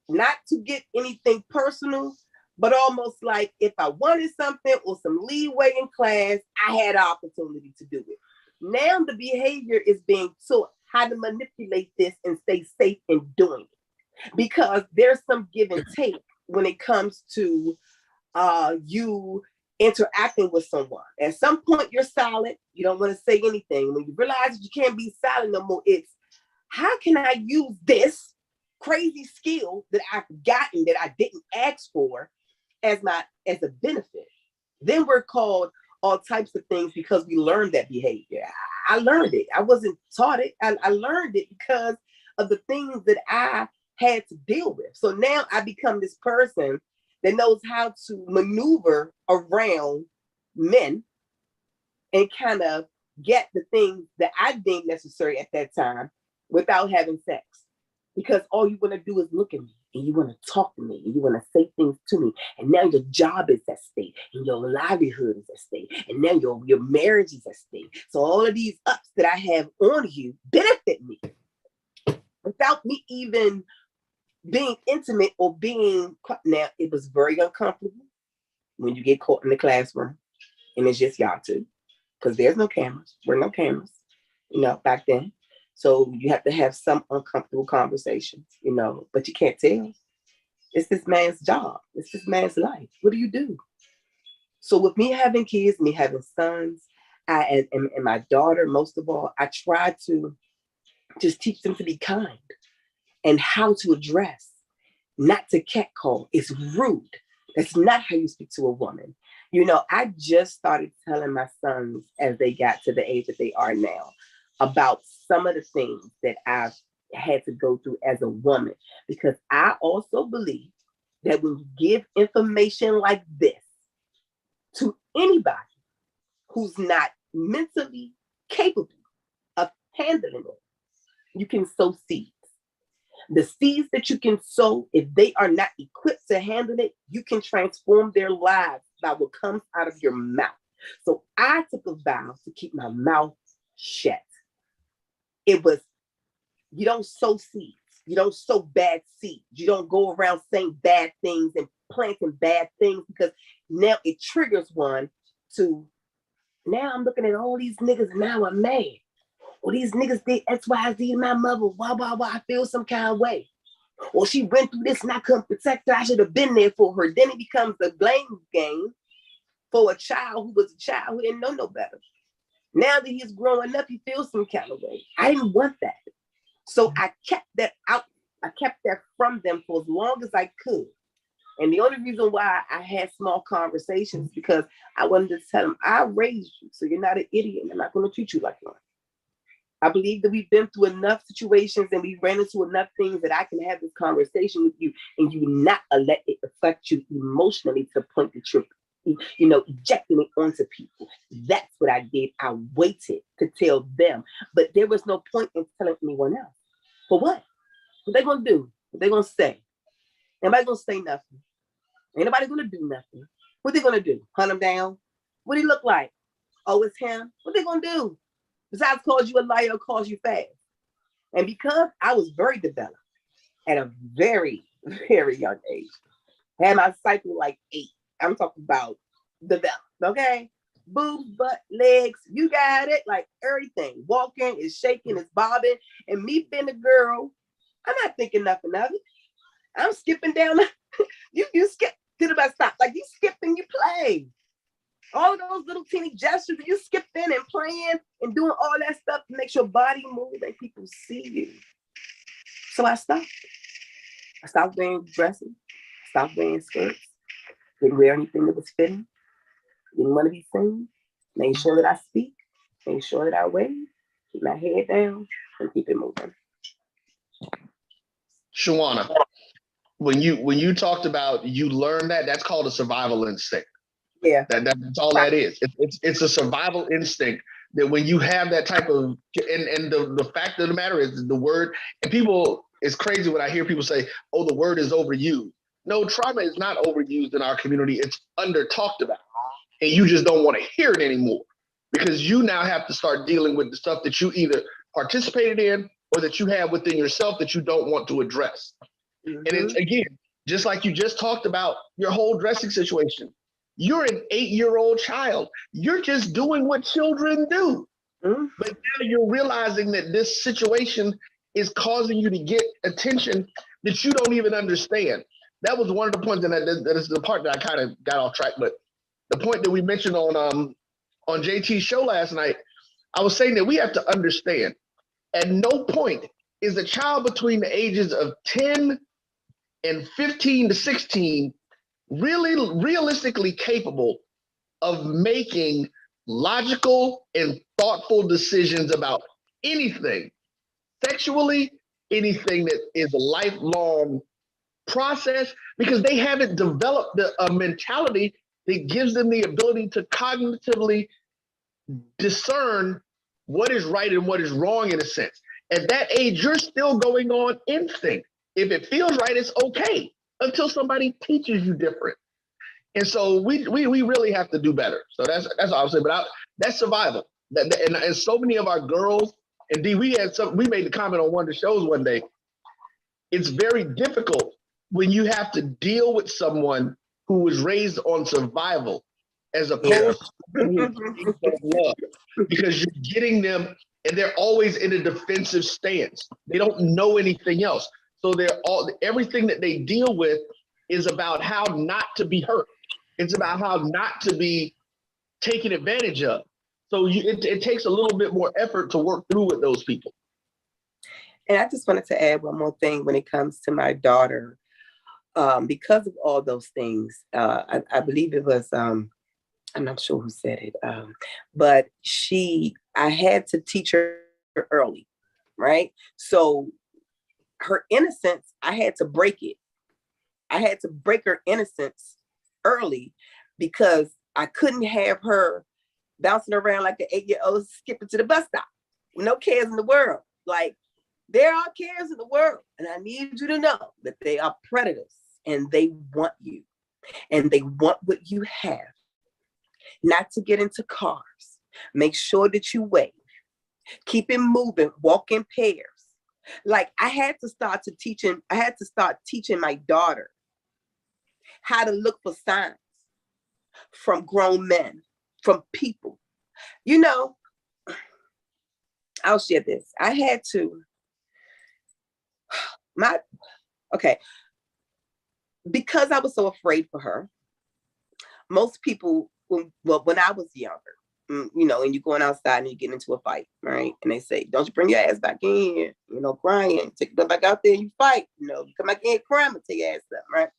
not to get anything personal, but almost like if I wanted something or some leeway in class, I had an opportunity to do it. Now the behavior is being taught how to manipulate this and stay safe in doing it. Because there's some give and take when it comes to you interacting with someone. At some point, you're silent. You don't want to say anything. When you realize that you can't be silent no more, it's how can I use this crazy skill that I've gotten that I didn't ask for as a benefit? Then we're called all types of things because we learned that behavior. I learned it. I wasn't taught it. I learned it because of the things that I had to deal with. So now I become this person that knows how to maneuver around men and kind of get the things that I deemed necessary at that time without having sex. Because all you want to do is look at me and you want to talk to me and you want to say things to me. And now your job is at stake and your livelihood is at stake. And now your marriage is at stake. So all of these ups that I have on you benefit me without me even being intimate or being. Now, it was very uncomfortable when you get caught in the classroom and it's just y'all two, because there's no cameras. We're no cameras, back then. So you have to have some uncomfortable conversations, but you can't tell. It's this man's job. It's this man's life. What do you do? So with me having kids, me having sons, and my daughter, most of all, I try to just teach them to be kind and how to address, not to catcall. It's rude. That's not how you speak to a woman. I just started telling my sons as they got to the age that they are now about some of the things that I've had to go through as a woman, because I also believe that when you give information like this to anybody who's not mentally capable of handling it, you can sow seeds. The seeds that you can sow, if they are not equipped to handle it, you can transform their lives by what comes out of your mouth. So I took a vow to keep my mouth shut. It was, you don't sow seeds. You don't sow bad seeds. You don't go around saying bad things and planting bad things, because now it triggers one to, now I'm looking at all these niggas and now I'm mad. Or these niggas did X, Y, Z to my mother. Why, I feel some kind of way. Or she went through this and I couldn't protect her. I should have been there for her. Then it becomes a blame game for a child who was a child who didn't know no better. Now that he's growing up, he feels some kind of way. I didn't want that. So I kept that out. I kept that from them for as long as I could. And the only reason why I had small conversations, because I wanted to tell them, I raised you, so you're not an idiot, and I'm not going to treat you like one. I believe that we've been through enough situations and we ran into enough things that I can have this conversation with you and you not let it affect you emotionally to the point that you're, ejecting it onto people. That's what I did. I waited to tell them, but there was no point in telling anyone else. For what? What they gonna do? What they gonna say? Nobody gonna say nothing. Ain't nobody gonna do nothing. What they gonna do? Hunt him down? What do he look like? Oh, it's him. What they gonna do? Besides cause you a liar or cause you fast. And because I was very developed at a very, very young age, I had my cycle like 8. I'm talking about developed, okay? Boobs, butt, legs, you got it, like everything. Walking, is shaking, it's bobbing. And me being a girl, I'm not thinking nothing of it. I'm skipping down. You skip to the bus stop. Like you skip and you play. All of those little teeny gestures, you skipped in and playing and doing all that stuff to make your body move and people see you. So I stopped. I stopped wearing dresses. I stopped wearing skirts. Didn't wear anything that was fitting. Didn't want to be seen. Made sure that I speak. Made sure that I wave. Keep my head down and keep it moving. Shawana, when you talked about you learned that's called a survival instinct. Yeah, that's all that is. It's a survival instinct that when you have that type of, and the fact of the matter is the word, and people, it's crazy when I hear people say, oh, the word is overused. No, trauma is not overused in our community. It's under talked about. And you just don't want to hear it anymore because you now have to start dealing with the stuff that you either participated in or that you have within yourself that you don't want to address. Mm-hmm. And it's, again, just like you just talked about your whole dressing situation. You're an 8-year-old child. You're just doing what children do. Mm-hmm. But now you're realizing that this situation is causing you to get attention that you don't even understand. That was one of the points, and that is the part that I kind of got off track. But the point that we mentioned on JT's show last night, I was saying that we have to understand at no point is a child between the ages of 10 and 15 to 16 really realistically capable of making logical and thoughtful decisions about anything sexually, anything that is a lifelong process, because they haven't developed a mentality that gives them the ability to cognitively discern what is right and what is wrong in a sense. At that age, you're still going on instinct. If it feels right, it's okay until somebody teaches you different. And so we really have to do better. So that's all I'm saying. But that's survival. And so many of our girls, indeed, we made the comment on one of the shows one day. It's very difficult when you have to deal with someone who was raised on survival as opposed to love, because you're getting them and they're always in a defensive stance. They don't know anything else. So everything that they deal with is about how not to be hurt. It's about how not to be taken advantage of. So it takes a little bit more effort to work through with those people. And I just wanted to add one more thing when it comes to my daughter. Because of all those things, I believe it was, I'm not sure who said it, but I had to teach her early, right? So her innocence, I had to break it. I had to break her innocence early because I couldn't have her bouncing around like an 8-year-old skipping to the bus stop with no cares in the world. Like, there are cares in the world, and I need you to know that they are predators and they want you and they want what you have. Not to get into cars. Make sure that you wave. Keep it moving. Walk in pairs. Like, I had to start teaching my daughter how to look for signs from grown men, from people. You know, I'll share this. I had to, because I was so afraid for her, most people, when I was younger, you know, and you're going outside and you get into a fight, right? And they say, don't you bring your ass back in here, you know, crying. Take them back out there and you fight, you know, you come back in crying and take your ass up, right?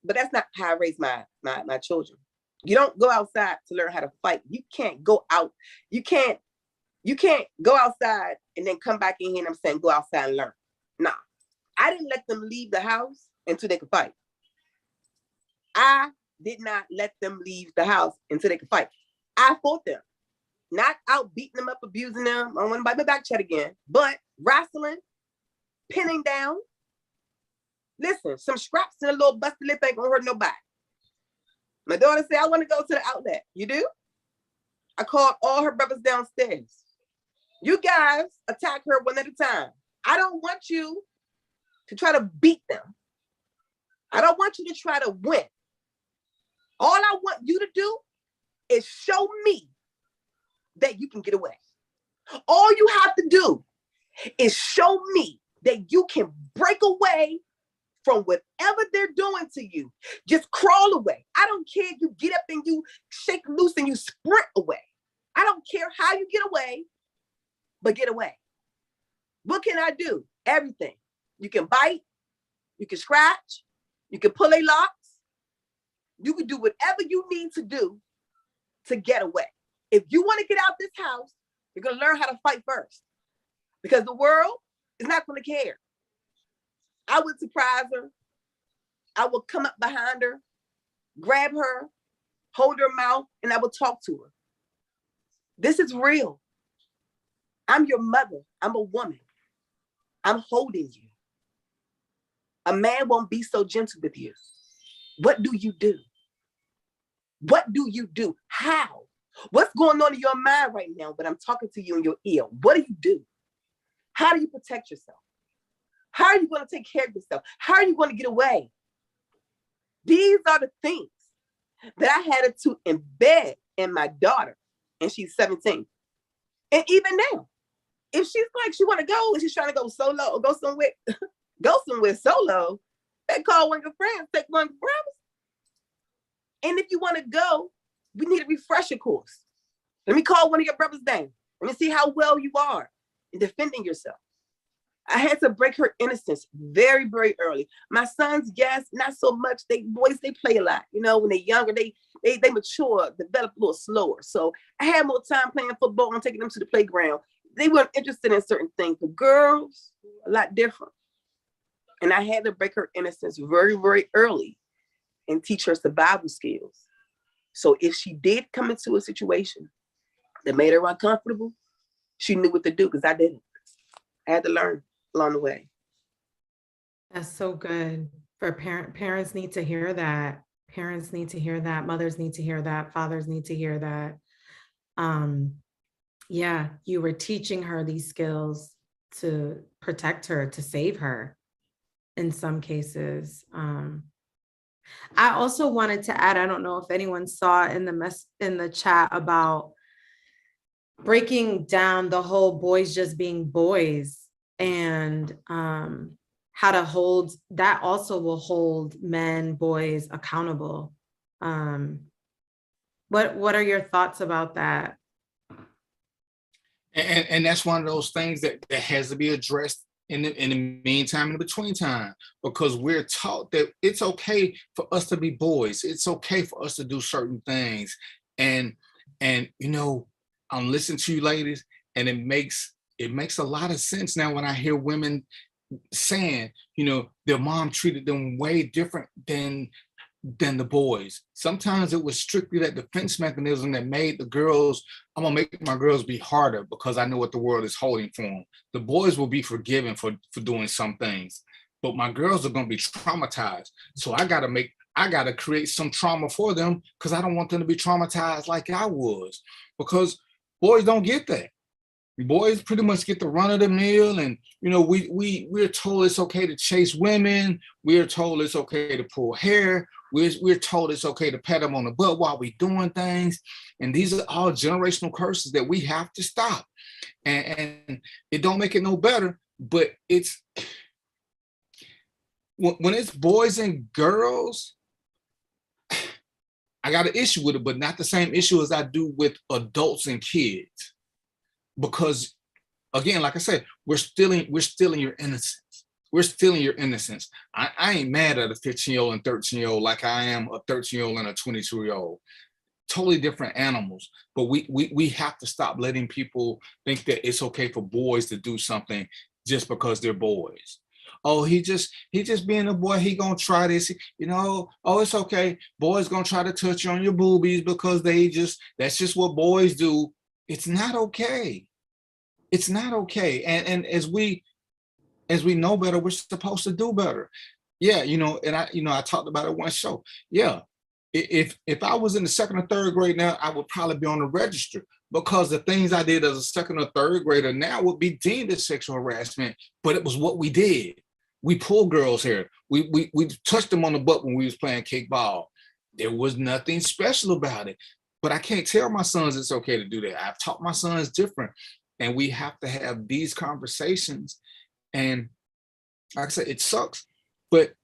But that's not how I raise my children. You don't go outside to learn how to fight. You can't go out. You can't go outside and then come back in here and I'm saying, go outside and learn. Nah, I didn't let them leave the house until they could fight. I did not let them leave the house until they could fight. I fought them, not out beating them up, abusing them. I don't want to bite my back chat again, but wrestling, pinning down. Listen, some scraps and a little busted lip ain't gonna hurt nobody. My daughter said, I want to go to the outlet. You do? I called all her brothers downstairs. You guys attack her one at a time. I don't want you to try to beat them. I don't want you to try to win. All I want you to do is show me that you can get away. All you have to do is show me that you can break away from whatever they're doing to you. Just crawl away. I don't care if you get up and you shake loose and you sprint away. I don't care how you get away, but get away. What can I do? Everything. You can bite, you can scratch, you can pull a locks, you can do whatever you need to do to get away. If you want to get out this house, you're going to learn how to fight first, because the world is not going to care. I would surprise her. I would come up behind her, grab her, hold her mouth, and I would talk to her. This is real. I'm your mother. I'm a woman. I'm holding you. A man won't be so gentle with you. What do you do? What do you do? How? What's going on in your mind right now when I'm talking to you in your ear? What do you do? How do you protect yourself? How are you going to take care of yourself? How are you going to get away? These are the things that I had to embed in my daughter, and she's 17. And even now, if she's like, she want to go and she's trying to go solo or go somewhere solo, they call one of your friends, take one of your brothers. And if you want to go, we need a refresher course. Let me call one of your brothers down. Let me see how well you are in defending yourself. I had to break her innocence very, very early. My sons, yes, not so much. Boys, they play a lot. You know, when they're younger, they mature, develop a little slower. So I had more time playing football and taking them to the playground. They weren't interested in certain things. But girls, a lot different. And I had to break her innocence very, very early and teach her survival skills. So if she did come into a situation that made her uncomfortable, she knew what to do, because I didn't. I had to learn along the way. That's so good. For parents need to hear that. Parents need to hear that. Mothers need to hear that. Fathers need to hear that. Yeah, you were teaching her these skills to protect her, to save her in some cases. I also wanted to add, I don't know if anyone saw in the chat about breaking down the whole boys just being boys, and how to hold that also will hold men, boys accountable. What are your thoughts about that? And that's one of those things that has to be addressed in the meantime, in between time, because we're taught that it's okay for us to be boys. It's okay for us to do certain things. And you know, I'm listening to you ladies, and it makes a lot of sense now when I hear women saying, you know, their mom treated them way different than the boys. Sometimes it was strictly that defense mechanism that made the girls, I'm gonna make my girls be harder because I know what the world is holding for them. The boys will be forgiven for doing some things, but my girls are gonna be traumatized. So I gotta create some trauma for them, because I don't want them to be traumatized like I was, because boys don't get that. Boys pretty much get the run of the mill, and you know, we're told it's okay to chase women. We're told it's okay to pull hair. We're told it's okay to pat them on the butt while we're doing things. And these are all generational curses that we have to stop. And it don't make it no better, but it's when it's boys and girls, I got an issue with it, but not the same issue as I do with adults and kids. Because again, like I said, we're stealing your innocence. We're stealing your innocence. I ain't mad at a 15-year-old and 13-year-old like I am a 13-year-old and a 22-year-old. Totally different animals. But we have to stop letting people think that it's okay for boys to do something just because they're boys. Oh, he just being a boy, he gonna try this, you know. Oh, it's okay. Boys gonna try to touch you on your boobies because that's just what boys do. It's not okay. It's not okay. And as we know better, we're supposed to do better. Yeah, you know, and I talked about it one show. Yeah, if I was in the second or third grade now, I would probably be on the register, because the things I did as a second or third grader now would be deemed as sexual harassment. But it was what we did. We pulled girls' hair. We touched them on the butt when we was playing kickball. There was nothing special about it. But I can't tell my sons it's okay to do that. I've taught my sons different. And we have to have these conversations. And like I said, it sucks, but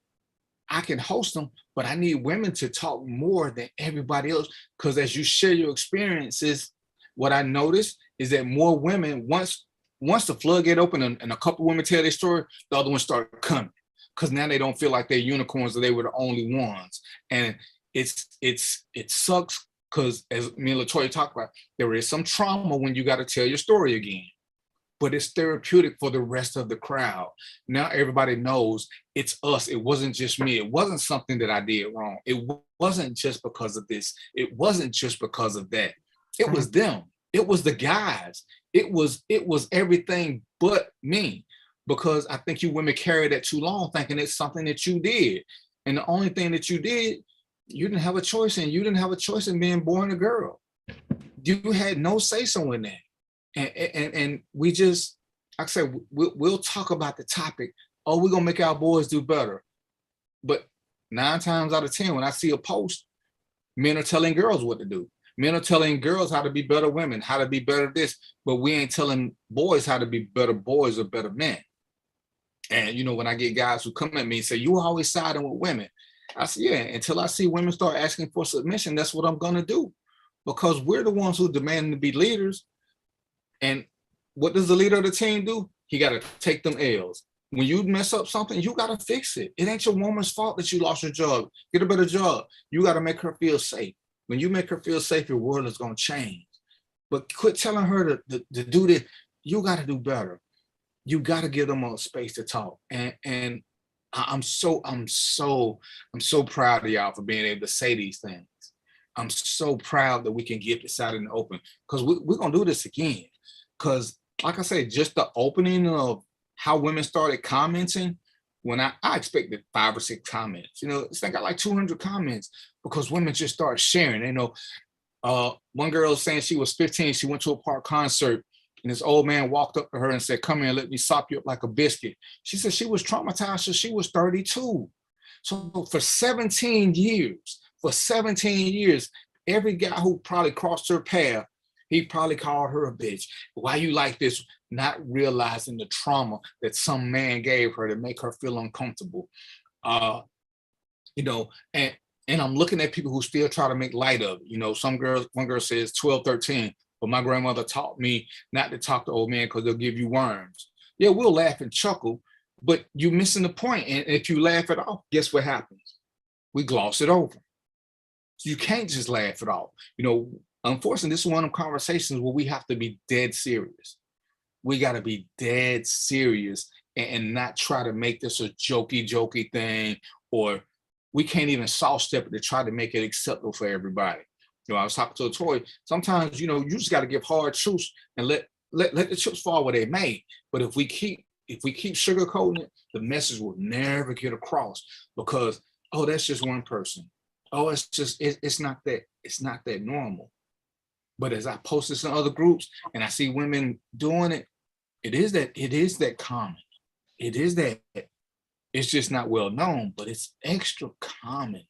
I can host them, but I need women to talk more than everybody else. Because as you share your experiences, what I noticed is that more women, once the floodgate open and a couple women tell their story, the other ones start coming. Because now they don't feel like they're unicorns or they were the only ones. And it sucks. Because as me and LaToya talked about, there is some trauma when you got to tell your story again, but it's therapeutic for the rest of the crowd. Now everybody knows it's us. It wasn't just me. It wasn't something that I did wrong. It wasn't just because of this. It wasn't just because of that. It was them. It was the guys. It was everything but me, because I think you women carry that too long, thinking it's something that you did. And the only thing that you did, you didn't have a choice in. You didn't have a choice in being born a girl. You had no say-so in that. And we just, like I said, we'll talk about the topic. Oh, we're gonna make our boys do better. But 9 times out of 10, when I see a post, men are telling girls what to do. Men are telling girls how to be better women, how to be better this, but we ain't telling boys how to be better boys or better men. And you know, when I get guys who come at me and say, you always siding with women, I said, yeah, until I see women start asking for submission, that's what I'm going to do, because we're the ones who demand to be leaders. And what does the leader of the team do? He got to take them L's. When you mess up something, you got to fix it. It ain't your woman's fault that you lost your job. Get a better job. You got to make her feel safe. When you make her feel safe, your world is going to change. But quit telling her to do this. You got to do better. You got to give them a space to talk. And I'm so proud of y'all for being able to say these things. I'm so proud that we can get this out in the open, because we're going to do this again. Because like I said, just the opening of how women started commenting, when I expected 5 or 6 comments, this thing got like 200 comments because women just started sharing. One girl saying she was 15, she went to a park concert, and this old man walked up to her and said, "Come here, let me sop you up like a biscuit." She said she was traumatized since she was 32. So for 17 years, every guy who probably crossed her path, he probably called her a bitch. Why you like this? Not realizing the trauma that some man gave her to make her feel uncomfortable. And I'm looking at people who still try to make light of it. One girl says 12, 13, but my grandmother taught me not to talk to old men because they'll give you worms. Yeah, we'll laugh and chuckle, but you're missing the point. And if you laugh it off, guess what happens? We gloss it over. So you can't just laugh it off. Unfortunately, this is one of the conversations where we have to be dead serious. We got to be dead serious and not try to make this a jokey thing, or we can't even soft step it to try to make it acceptable for everybody. I was talking to a toy. Sometimes, you just got to give hard truths and let the chips fall where they may. But if we keep sugarcoating it, the message will never get across, because, oh, that's just one person. Oh, it's not that normal. But as I post this in other groups and I see women doing it, it is that common. It is that. It's just not well known, but it's extra common.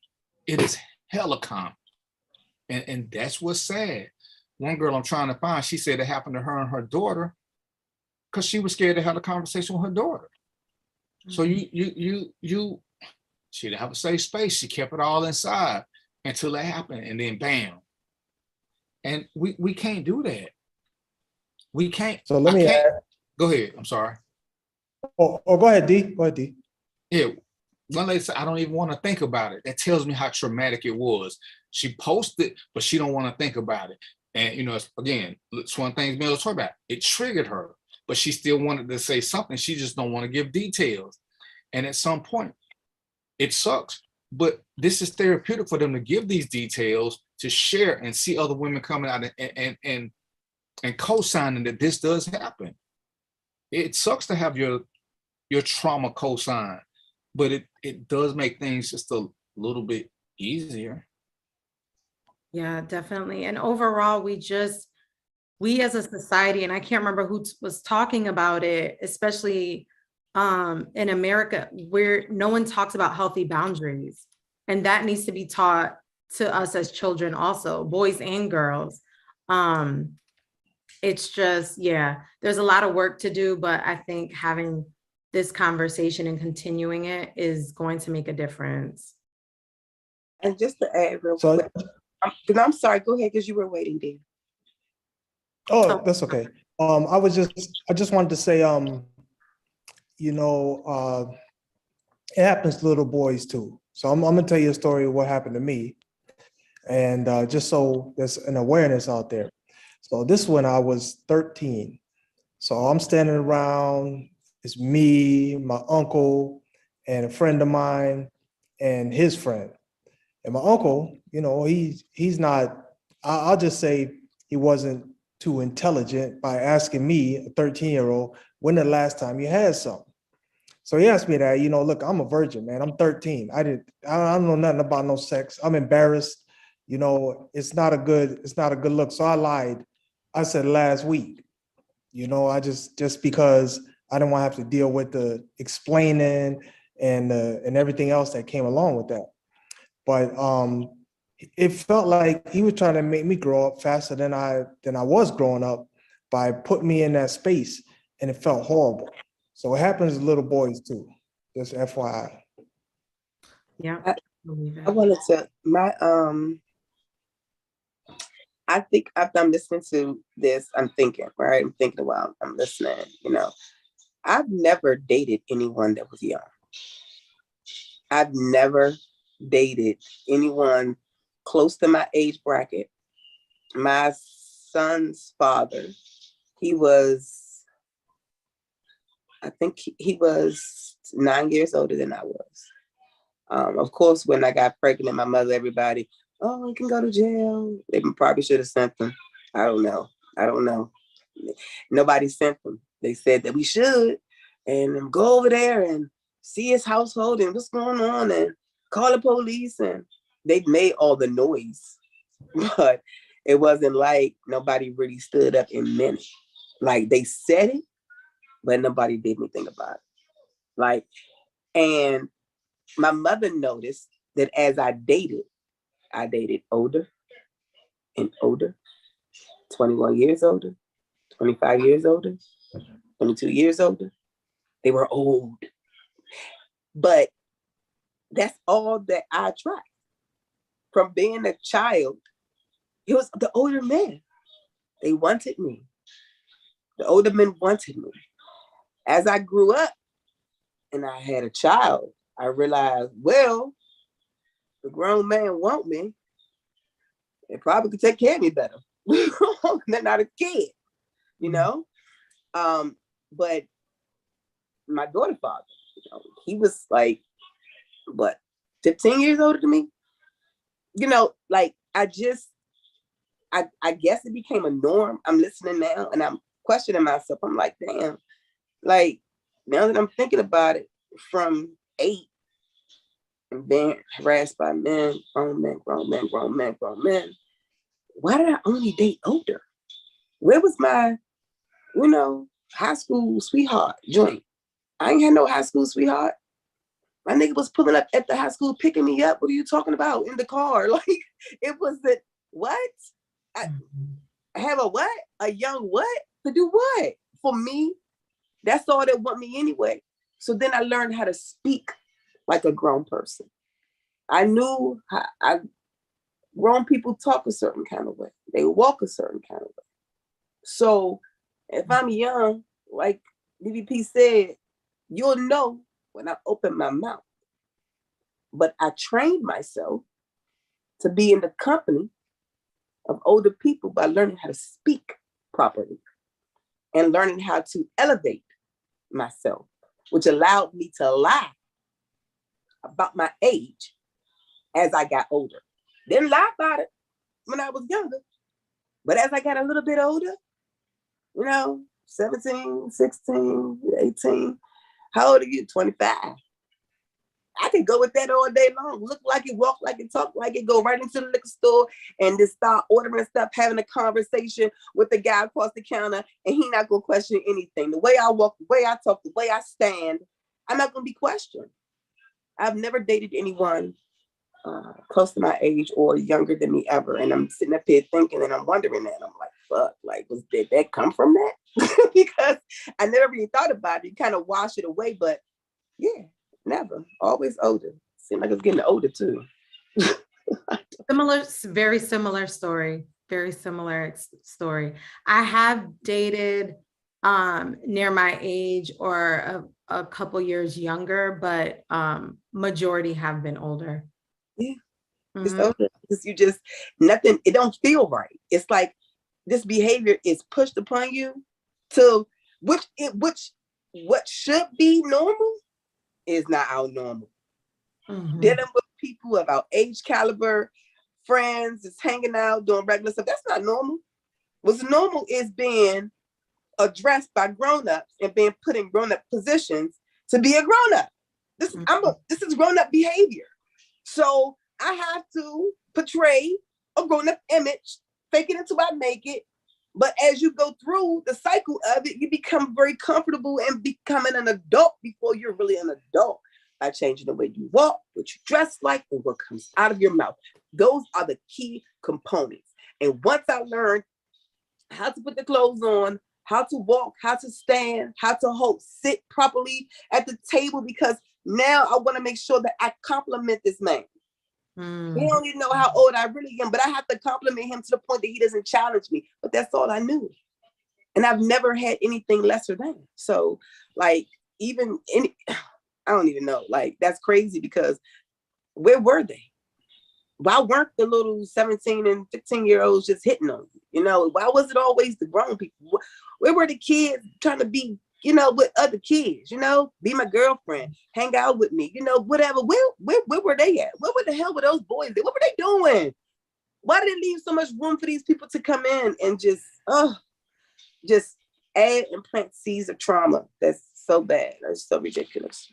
It is hella common. And that's what's sad. One girl I'm trying to find, she said it happened to her and her daughter because she was scared to have a conversation with her daughter. Mm-hmm. So she didn't have a safe space. She kept it all inside until it happened, and then bam. And we can't do that. We can't. So let me add. Go ahead. I'm sorry. Oh, go ahead, D. Go ahead, D. Yeah. One lady said, "I don't even want to think about it." That tells me how traumatic it was. She posted, but she don't want to think about it. And again, it's one thing Mel talked about. It triggered her, but she still wanted to say something. She just don't want to give details. And at some point, it sucks. But this is therapeutic for them to give these details, to share and see other women coming out and co-signing that this does happen. It sucks to have your trauma co-sign, but it does make things just a little bit easier. Yeah, definitely. And overall, we as a society, and I can't remember who was talking about it, especially in America, where no one talks about healthy boundaries. And that needs to be taught to us as children also, boys and girls. It's just, there's a lot of work to do, but I think having this conversation and continuing it is going to make a difference. And just to add real quick, I'm sorry, go ahead, because you were waiting there. Oh, that's okay. I just wanted to say, it happens to little boys too. So I'm gonna tell you a story of what happened to me, and just so there's an awareness out there. So this when I was 13. So I'm standing around. It's me, my uncle, and a friend of mine, and his friend. And my uncle, he's not. I'll just say he wasn't too intelligent by asking me, a 13-year-old, when the last time you had something. So he asked me that, look, I'm a virgin, man. I'm 13. I don't know nothing about no sex. I'm embarrassed. It's not a good look. So I lied. I said last week, I just because I didn't want to have to deal with the explaining and everything else that came along with that. But it felt like he was trying to make me grow up faster than I was growing up by putting me in that space, and it felt horrible. So it happens to little boys too, just FYI. Yeah. believe I it. wanted to I think after I'm listening to this, I'm thinking, right? I'm thinking while I'm listening, I've never dated anyone that was young. I've never dated anyone close to my age bracket. My son's father, I think he was 9 years older than I was. Of course, when I got pregnant, my mother, everybody, oh, he can go to jail. They probably should have sent them. I don't know. Nobody sent them. They said that we should, and go over there and see his household and what's going on and call the police. And they made all the noise, but it wasn't like nobody really stood up and meant it. Like they said it, but nobody did anything about it. And my mother noticed that as I dated older and older, 21 years older, 25 years older, 22 years older. They were old. But that's all that I tried. From being a child, it was the older men. They wanted me. The older men wanted me. As I grew up and I had a child, I realized, well, the grown man want me. They probably could take care of me better. They're not a kid, But my daughter's father, he was like, what, 15 years older than me? I guess it became a norm. I'm listening now and I'm questioning myself. I'm like, damn, now that I'm thinking about it, from 8 and being harassed by men, grown men, why did I only date older? Where was my, high school sweetheart joint? I ain't had no high school sweetheart. My nigga was pulling up at the high school, picking me up. What are you talking about? In the car. It was the, what? I have a what? A young what? To do what? For me, that's all they want me anyway. So then I learned how to speak like a grown person. I knew grown people talk a certain kind of way. They walk a certain kind of way. So if I'm young, like DVP said, you'll know when I open my mouth. But I trained myself to be in the company of older people by learning how to speak properly and learning how to elevate myself, which allowed me to lie about my age as I got older. Didn't lie about it when I was younger. But as I got a little bit older, 17, 16, 18, how old are you? 25. I could go with that all day long. Look like it, walk like it, talk like it, go right into the liquor store and just start ordering stuff, having a conversation with the guy across the counter, and he not gonna question anything. The way I walk, the way I talk, the way I stand, I'm not gonna be questioned. I've never dated anyone close to my age or younger than me ever. And I'm sitting up here thinking and I'm wondering that. I'm like, fuck, did that come from that? Because I never really thought about it. You kind of wash it away, but yeah, never. Always older. Seems like it's getting older too. Very similar story. Very similar story. I have dated near my age or a couple years younger, but majority have been older. Yeah. It's older because you just nothing, it don't feel right. It's like this behavior is pushed upon you to what should be normal is not our normal. Dealing with people of our age caliber, friends, just hanging out, doing regular stuff, that's not normal. What's normal is being addressed by grown-ups and being put in grown-up positions to be a grown-up. This is grown-up behavior. So I have to portray a grown-up image, fake it until I make it. But as you go through the cycle of it, you become very comfortable in becoming an adult before you're really an adult. By changing the way you walk, what you dress like, and what comes out of your mouth. Those are the key components. And once I learned how to put the clothes on, how to walk, how to stand, how to sit properly at the table, because now I want to make sure that I compliment this man. He don't even know how old I really am, but I have to compliment him to the point that he doesn't challenge me. But that's all I knew. And I've never had anything lesser than. So like even any, I don't even know. Like that's crazy because where were they? Why weren't the little 17 and 15-year-olds just hitting on you? You know, why was it always the grown people? Where were the kids trying to be, you know, with other kids, you know, be my girlfriend, hang out with me, you know, whatever. Where were they at? What the hell were those boys? What were they doing? Why did it leave so much room for these people to come in and just add and plant seeds of trauma? That's so bad. That's so ridiculous.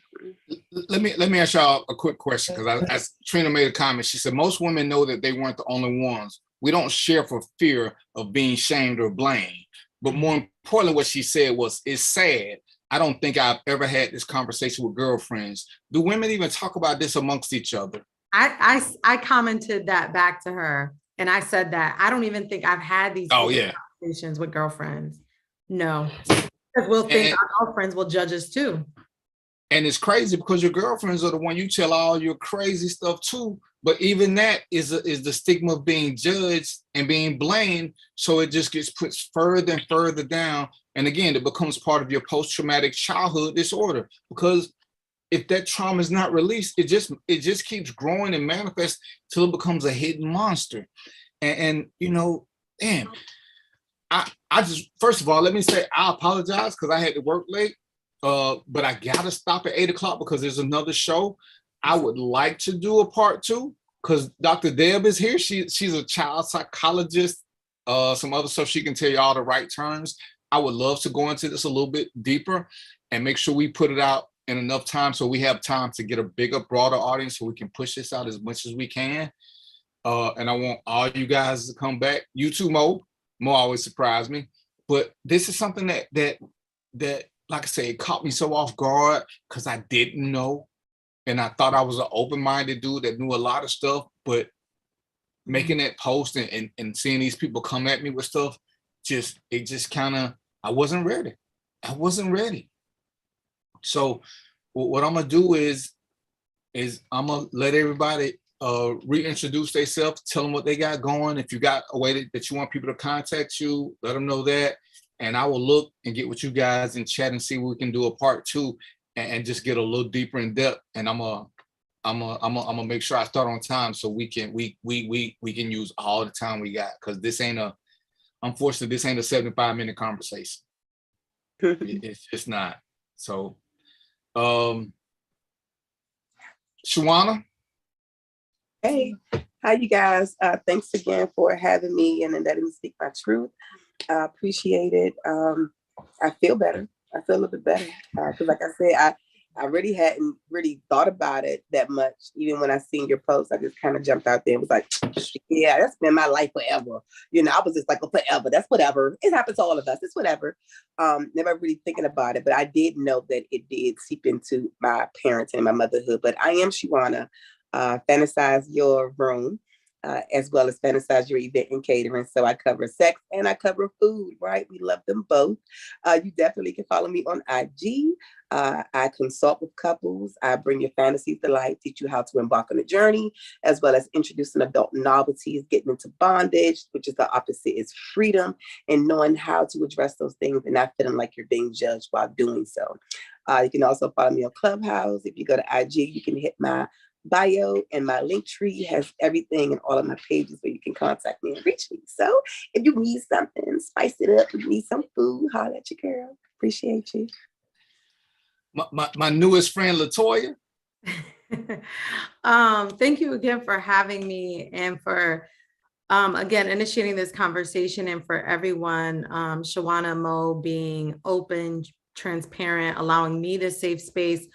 Let me ask y'all a quick question, because as Trina made a comment, she said most women know that they weren't the only ones. We don't share for fear of being shamed or blamed. But more importantly, what she said was, it's sad. I don't think I've ever had this conversation with girlfriends. Do women even talk about this amongst each other? I commented that back to her, and I said that I don't even think I've had these conversations with girlfriends. No, because we'll think our girlfriends will judge us too. And it's crazy because your girlfriends are the one you tell all your crazy stuff to. But even that is the stigma of being judged and being blamed. So it just gets put further and further down. And again, it becomes part of your post-traumatic childhood disorder, because if that trauma is not released, it just keeps growing and manifests till it becomes a hidden monster. And you know, damn, I just, first of all, let me say I apologize because I had to work late. But I gotta stop at 8 o'clock because there's another show. I would like to do a part 2 because Dr. Deb is here. She's a child psychologist, some other stuff she can tell you all the right terms. I would love to go into this a little bit deeper and make sure we put it out in enough time so we have time to get a bigger, broader audience so we can push this out as much as we can. And I want all you guys to come back. You too, Mo. Mo always surprise me. But this is something that like I say, it caught me so off guard because I didn't know. And I thought I was an open-minded dude that knew a lot of stuff, but making that post and seeing these people come at me with stuff, it just kind of, I wasn't ready. So what I'm gonna do is I'm gonna let everybody reintroduce themselves, tell them what they got going. If you got a way that you want people to contact you, let them know that. And I will look and get with you guys and chat and see what we can do a part 2 and just get a little deeper in depth. And I'm gonna make sure I start on time so we can use all the time we got, because unfortunately this ain't a 75-minute conversation. It's just not. So Shawana. Hey, how you guys? Thanks again for having me and letting me speak my truth. I appreciate it. I feel better. I feel a little bit better because, like I said, I really hadn't really thought about it that much. Even when I seen your post, I just kind of jumped out there and was like, "Yeah, that's been my life forever." You know, I was just like, "Oh, forever. That's whatever. It happens to all of us. It's whatever." Never really thinking about it, but I did know that it did seep into my parenting and my motherhood. But I am Shawana. Fantasize Your Room. As well as Fantasize Your Event and Catering. So I cover sex and I cover food, right? We love them both. You definitely can follow me on IG. I consult with couples. I bring your fantasies to life, teach you how to embark on a journey, as well as introducing adult novelties, getting into bondage, which is the opposite, is freedom, and knowing how to address those things and not feeling like you're being judged while doing so. You can also follow me on Clubhouse. If you go to IG, you can hit my bio, and my link tree has everything and all of my pages where you can contact me and reach me. So if you need something, spice it up, if you need some food, holler at your girl. Appreciate you. My newest friend, Latoya. Thank you again for having me and for again initiating this conversation, and for everyone, Shawana, Mo, being open, transparent, allowing me this safe space.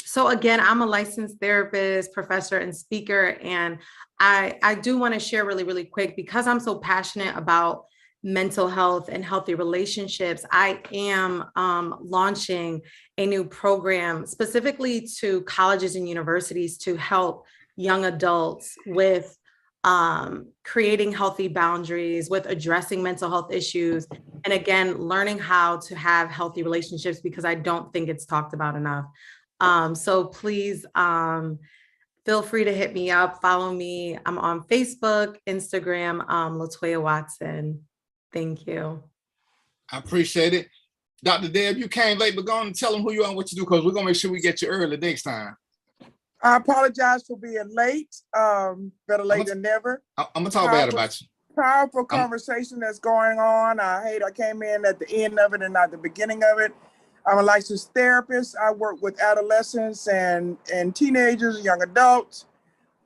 So again, I'm a licensed therapist, professor, and speaker. And I do want to share really, really quick, because I'm so passionate about mental health and healthy relationships. I am launching a new program specifically to colleges and universities to help young adults with creating healthy boundaries, with addressing mental health issues, and again, learning how to have healthy relationships, because I don't think it's talked about enough. So please feel free to hit me up, follow me. I'm on Facebook, Instagram, Latoya Watson. Thank you. I appreciate it. Dr. Deb, you came late, but go on and tell them who you are and what you do, because we're going to make sure we get you early next time. I apologize for being late. Better late than never. I'm going to talk bad about you. Powerful conversation that's going on. I came in at the end of it and not the beginning of it. I'm a licensed therapist. I work with adolescents and teenagers, young adults,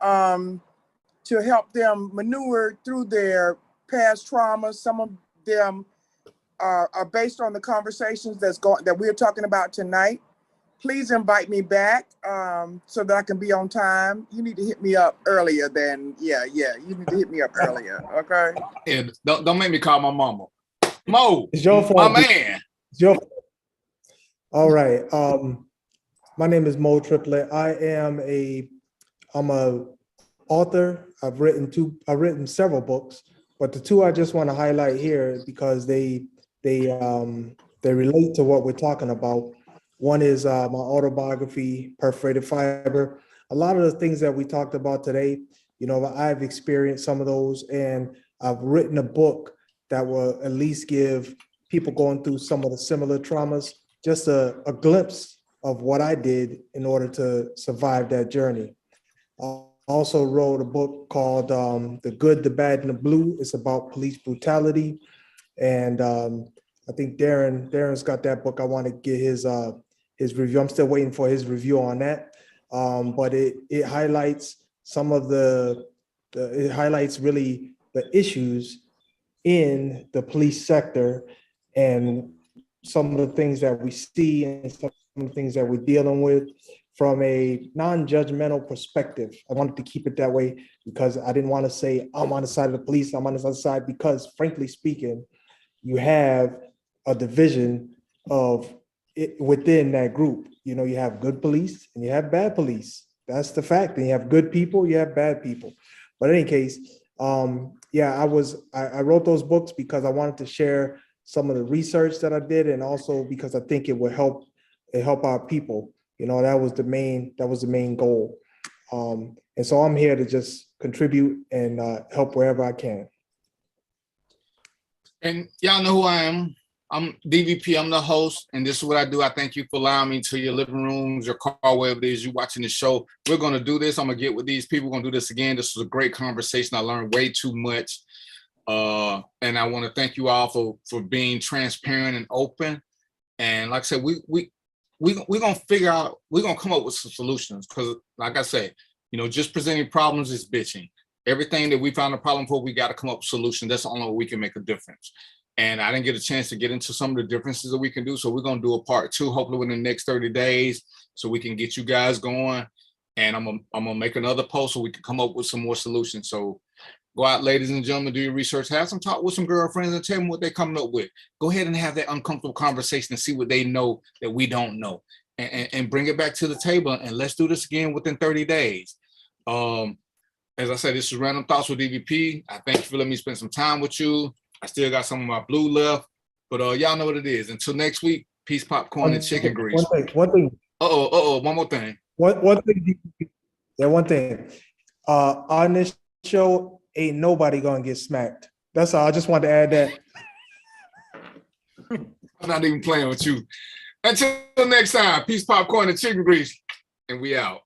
to help them maneuver through their past traumas. Some of them are based on the conversations that we're talking about tonight. Please invite me back so that I can be on time. You need to hit me up earlier than, you need to hit me up earlier, okay? Yeah, don't make me call my mama. Mo, it's your fault. My man. It's your fault. All right. My name is Mo Triplett. I'm a author. I've written several books, but the two I just want to highlight here because they relate to what we're talking about. One is my autobiography, Perforated Fiber. A lot of the things that we talked about today, I've experienced some of those, and I've written a book that will at least give people going through some of the similar traumas just a glimpse of what I did in order to survive that journey. I also wrote a book called The Good, the Bad, and the Blue. It's about police brutality. And I think Darren's got that book. I want to get his review. I'm still waiting for his review on that. But it highlights some of it highlights really the issues in the police sector and some of the things that we see and some of the things that we're dealing with from a non-judgmental perspective. I wanted to keep it that way because I didn't want to say I'm on the side of the police, I'm on the other side, because frankly speaking, you have a division of it within that group. You have good police and you have bad police. That's the fact. And you have good people, you have bad people. But in any case, I wrote those books because I wanted to share some of the research that I did, and also because I think it will help our people. That was the main goal. And so I'm here to just contribute and help wherever I can. And y'all know who I am. I'm DVP, I'm the host, and this is what I do. I thank you for allowing me to your living rooms, your car, wherever it is you're watching the show. We're going to do this. I'm going to get with these people. We're going to do this again. This was a great conversation. I learned way too much. And I want to thank you all for being transparent and open. And like I said, we're going to figure out, we're going to come up with some solutions, because like I said, just presenting problems is bitching. Everything that we found a problem for, we got to come up with a solution. That's the only way we can make a difference. And I didn't get a chance to get into some of the differences that we can do. So we're going to do a part 2, hopefully within the next 30 days, so we can get you guys going. And I'm going to make another post so we can come up with some more solutions. So go out, ladies and gentlemen, do your research, have some talk with some girlfriends and tell them what they're coming up with. Go ahead and have that uncomfortable conversation and see what they know that we don't know, and bring it back to the table. And let's do this again within 30 days. As I said, this is Random Thoughts with DVP. I thank you for letting me spend some time with you. I still got some of my blue left, but y'all know what it is. Until next week, peace, popcorn, and chicken grease. One thing. One more thing. One thing. Yeah, one thing. On this show, ain't nobody gonna get smacked. That's all. I just wanted to add that. I'm not even playing with you. Until next time, peace, popcorn, and chicken grease, and we out.